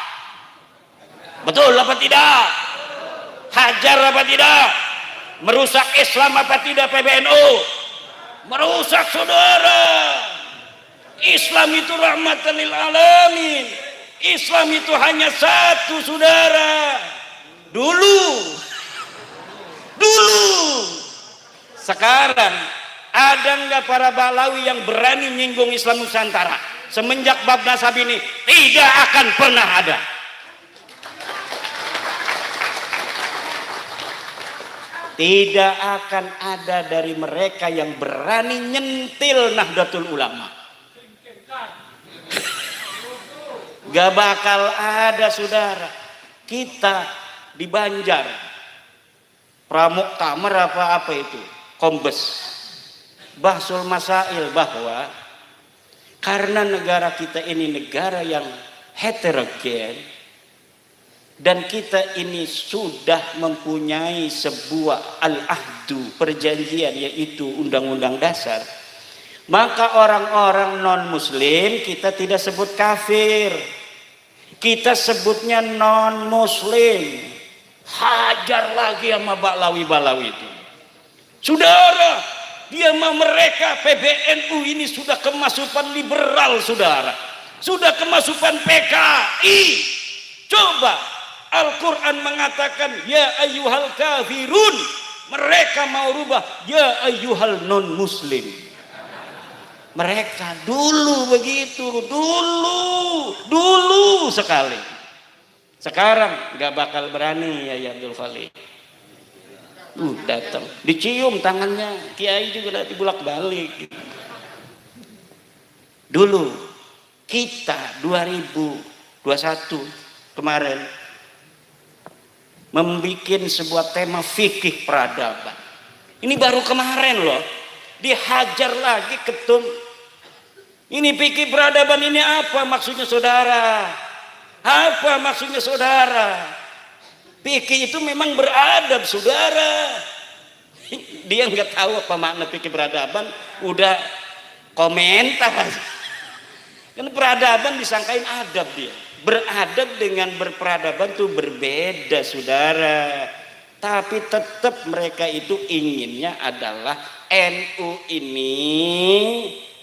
Betul apa tidak? Hajar apa tidak? Merusak Islam apa tidak PBNU? Merusak saudara. Islam itu rahmatan lil alamin. Islam itu hanya satu saudara. Dulu. Sekarang ada nggak para Baklawi yang berani nyinggung Islam Nusantara? Semenjak Bab Nasab ini tidak akan pernah ada. Tidak akan ada dari mereka yang berani nyentil Nahdlatul Ulama. Gak bakal ada saudara. Kita di Banjar, Pramuktamar apa itu, Kombes, Bahsul Masail bahwa karena negara kita ini negara yang heterogen, dan kita ini sudah mempunyai sebuah al-ahdu, perjanjian, yaitu undang-undang dasar, maka orang-orang non-muslim kita tidak sebut kafir, kita sebutnya non-muslim. Hajar lagi sama Baklawi itu. Saudara, dia sama mereka PBNU ini sudah kemasukan liberal saudara, sudah kemasukan PKI. Coba Al-Quran mengatakan ya ayyuhal kafirun, mereka mau rubah ya ayyuhal non muslim. Mereka dulu begitu, dulu sekali. Sekarang nggak bakal berani ya Abdul Khalik. Datang, dicium tangannya, kiai juga dibulak-balik. Dulu kita 2021 kemarin membuat sebuah tema fikih peradaban. Ini baru kemarin loh, dihajar lagi ketum. Ini fikih peradaban ini apa maksudnya saudara? Apa maksudnya saudara? Fikih itu memang beradab saudara. Dia nggak tahu apa makna fikih peradaban, udah komentar. Kan peradaban disangkain adab dia. Beradab dengan berperadaban itu berbeda saudara. Tapi tetap mereka itu inginnya adalah NU ini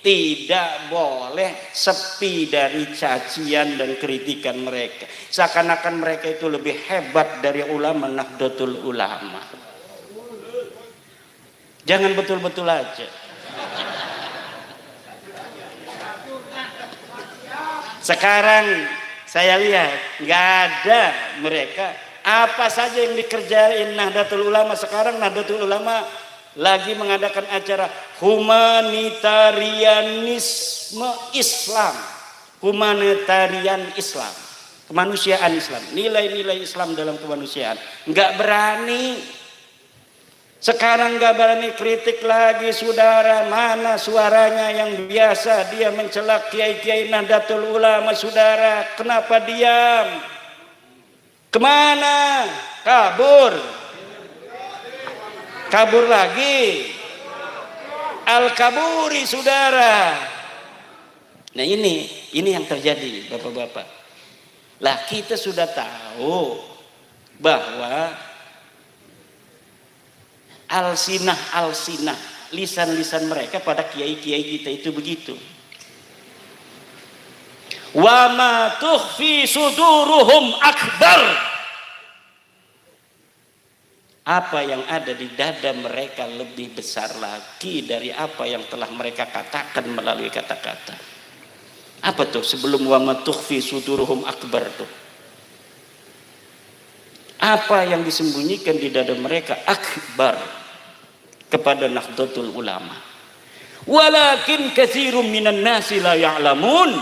tidak boleh sepi dari cacian dan kritikan mereka. Seakan-akan mereka itu lebih hebat dari ulama Nahdlatul Ulama. Jangan betul-betul aja. Sekarang saya lihat nggak ada mereka. Apa saja yang dikerjain Nahdlatul Ulama sekarang, Nahdlatul Ulama lagi mengadakan acara humanitarianisme Islam, humanitarian Islam, kemanusiaan Islam, nilai-nilai Islam dalam kemanusiaan. Nggak berani. Sekarang nggak berani kritik lagi, saudara. Mana suaranya yang biasa dia mencela kiai-kiai Nahdlatul Ulama, saudara? Kenapa diam? Kemana? Kabur. Kabur lagi. Al-kaburi, saudara. Nah ini yang terjadi, bapak-bapak. Lah kita sudah tahu bahwa alsinah lisan-lisan mereka pada kiai-kiai kita itu begitu. Wa ma tukhfi suduruhum akbar. Apa yang ada di dada mereka lebih besar lagi dari apa yang telah mereka katakan melalui kata-kata. Apa tuh sebelum wa ma tukhfi suduruhum akbar tuh? Apa yang disembunyikan di dada mereka akbar kepada Nahdlatul Ulama. Walakin katsirum minan nasi la ya'lamun.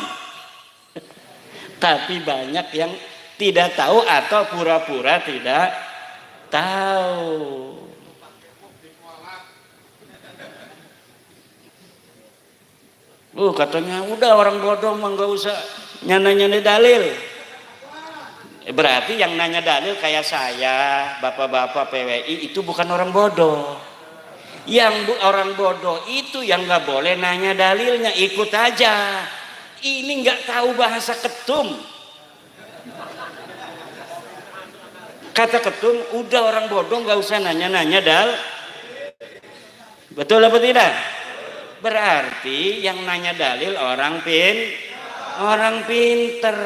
Tapi banyak yang tidak tahu atau pura-pura tidak tahu. Katanya udah orang bodoh mah nggak usah nyana-nyana dalil. Berarti yang nanya dalil kayak saya, bapak-bapak PWI itu bukan orang bodoh. Yang orang bodoh itu yang nggak boleh nanya dalilnya, ikut aja. Ini nggak tahu bahasa ketum. Kata ketum, udah orang bodoh nggak usah nanya-nanya betul apa tidak? Berarti yang nanya dalil orang pinter.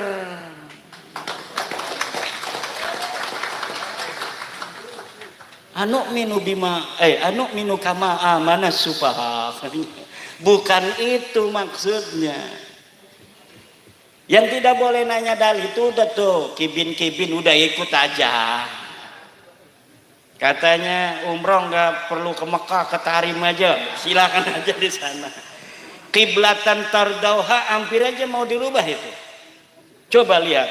Anu minu kama amana sufaha. Bukan itu maksudnya. Yang tidak boleh nanya dalil itu udah tuh kibin udah ikut aja. Katanya umroh nggak perlu ke Mekah, ke Tarim aja, silakan aja di sana. Kiblatan tardauha hampir aja mau dirubah itu. Coba lihat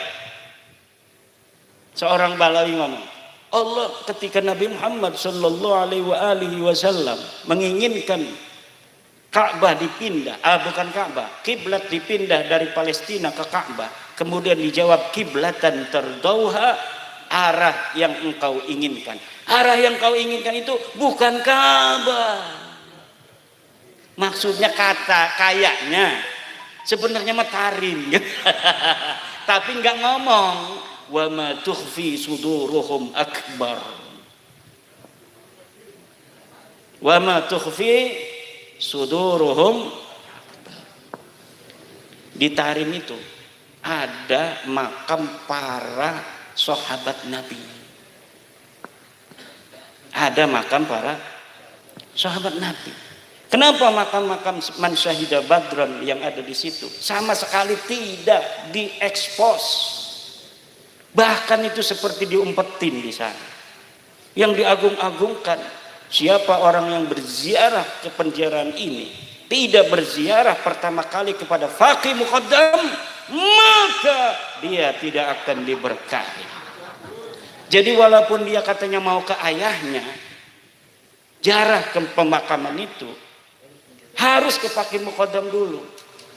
seorang Balawi ngomong, Allah ketika Nabi Muhammad sallallahu alaihi wasallam menginginkan Ka'bah dipindah, bukan Ka'bah, kiblat dipindah dari Palestina ke Ka'bah, kemudian dijawab kiblatan tardauha, arah yang engkau inginkan. Arah yang kau inginkan itu bukan Ka'bah. Maksudnya kayaknya sebenarnya matarim. Tapi nggak ngomong wa ma tukhfi suduruhum akbar. Wa ma tukhfi suduruhum. Di Tarim itu ada makam para sahabat Nabi. Ada makam para sahabat Nabi. Kenapa makam-makam man syahida badran yang ada di situ sama sekali tidak diekspos? Bahkan itu seperti diumpetin di sana. Yang diagung-agungkan siapa orang yang berziarah ke penjarahan ini tidak berziarah pertama kali kepada faqih muqaddam, maka dia tidak akan diberkahi. Jadi walaupun dia katanya mau ke ayahnya, jarah ke pemakaman itu harus ke faqih muqaddam dulu.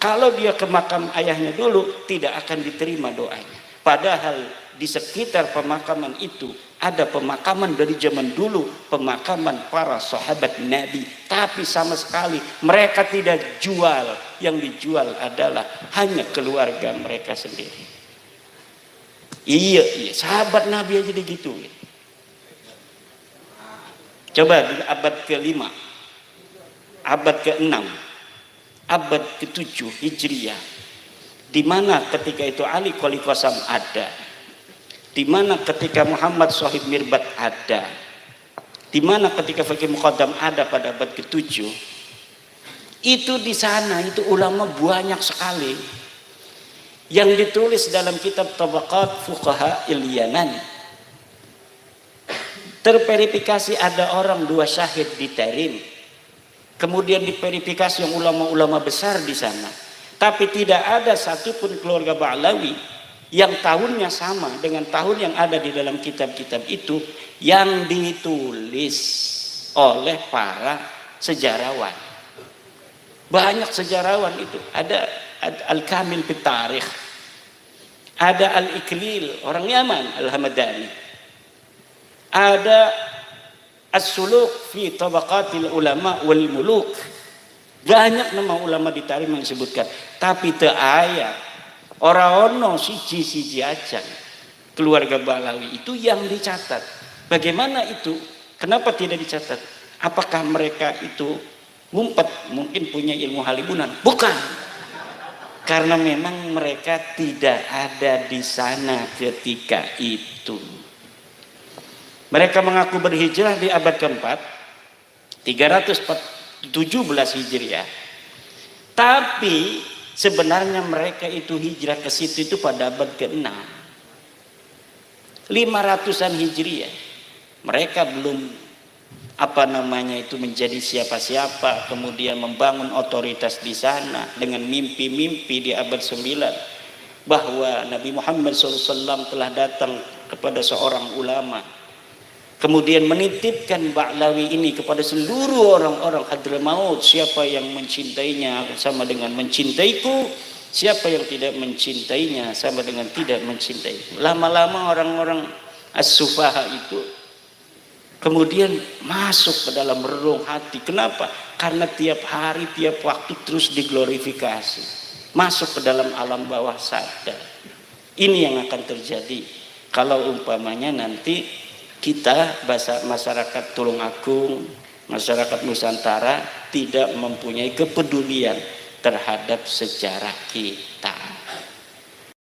Kalau dia ke makam ayahnya dulu tidak akan diterima doanya. Padahal di sekitar pemakaman itu ada pemakaman dari zaman dulu, pemakaman para sahabat Nabi, tapi sama sekali mereka tidak jual. Yang dijual adalah hanya keluarga mereka sendiri. Iya, sahabat Nabi aja digituin. Coba di abad ke-5, abad ke-6, abad ke-7 Hijriah, di mana ketika itu Ali Qali Qasam ada, di mana ketika Muhammad Shahib Mirbat ada, di mana ketika Faqih Muqaddam ada pada abad ke-7, itu di sana itu ulama banyak sekali. Yang ditulis dalam kitab Tabaqat Fuqaha il-Yaman, terverifikasi ada orang 2 syahid di Tarim, kemudian diverifikasi yang ulama-ulama besar di sana, tapi tidak ada satupun keluarga Ba'lawi yang tahunnya sama dengan tahun yang ada di dalam kitab-kitab itu yang ditulis. oleh para sejarawan. Banyak sejarawan itu. Ada Al-Kamil fit Tarikh, ada Al-Iklil orang Yaman Al-Hamadani, ada As-Suluk fi Tabaqatil Ulama wal Muluk. Banyak nama ulama di tarikh yang disebutkan, tapi teu aya ora ono siji-siji aja keluarga Balawi itu yang dicatat. Bagaimana itu? Kenapa tidak dicatat? Apakah mereka itu ngumpet, mungkin punya ilmu halibunan? Bukan. Karena memang mereka tidak ada di sana ketika itu. Mereka mengaku berhijrah di abad keempat, 317 Hijriah. Tapi sebenarnya mereka itu hijrah ke situ itu pada abad ke-6. 500-an Hijriah. Mereka belum menjadi siapa-siapa, kemudian membangun otoritas di sana dengan mimpi-mimpi di abad 9 bahwa Nabi Muhammad SAW telah datang kepada seorang ulama, kemudian menitipkan Ba'lawi ini kepada seluruh orang-orang Hadramaut. Siapa yang mencintainya sama dengan mencintaiku, siapa yang tidak mencintainya sama dengan tidak mencintaiku. Lama-lama orang-orang as-sufaha itu kemudian masuk ke dalam relung hati. Kenapa? Karena tiap hari, tiap waktu terus diglorifikasi, masuk ke dalam alam bawah sadar. Ini yang akan terjadi kalau umpamanya nanti kita, masyarakat Tulungagung, masyarakat Nusantara tidak mempunyai kepedulian terhadap sejarah kita.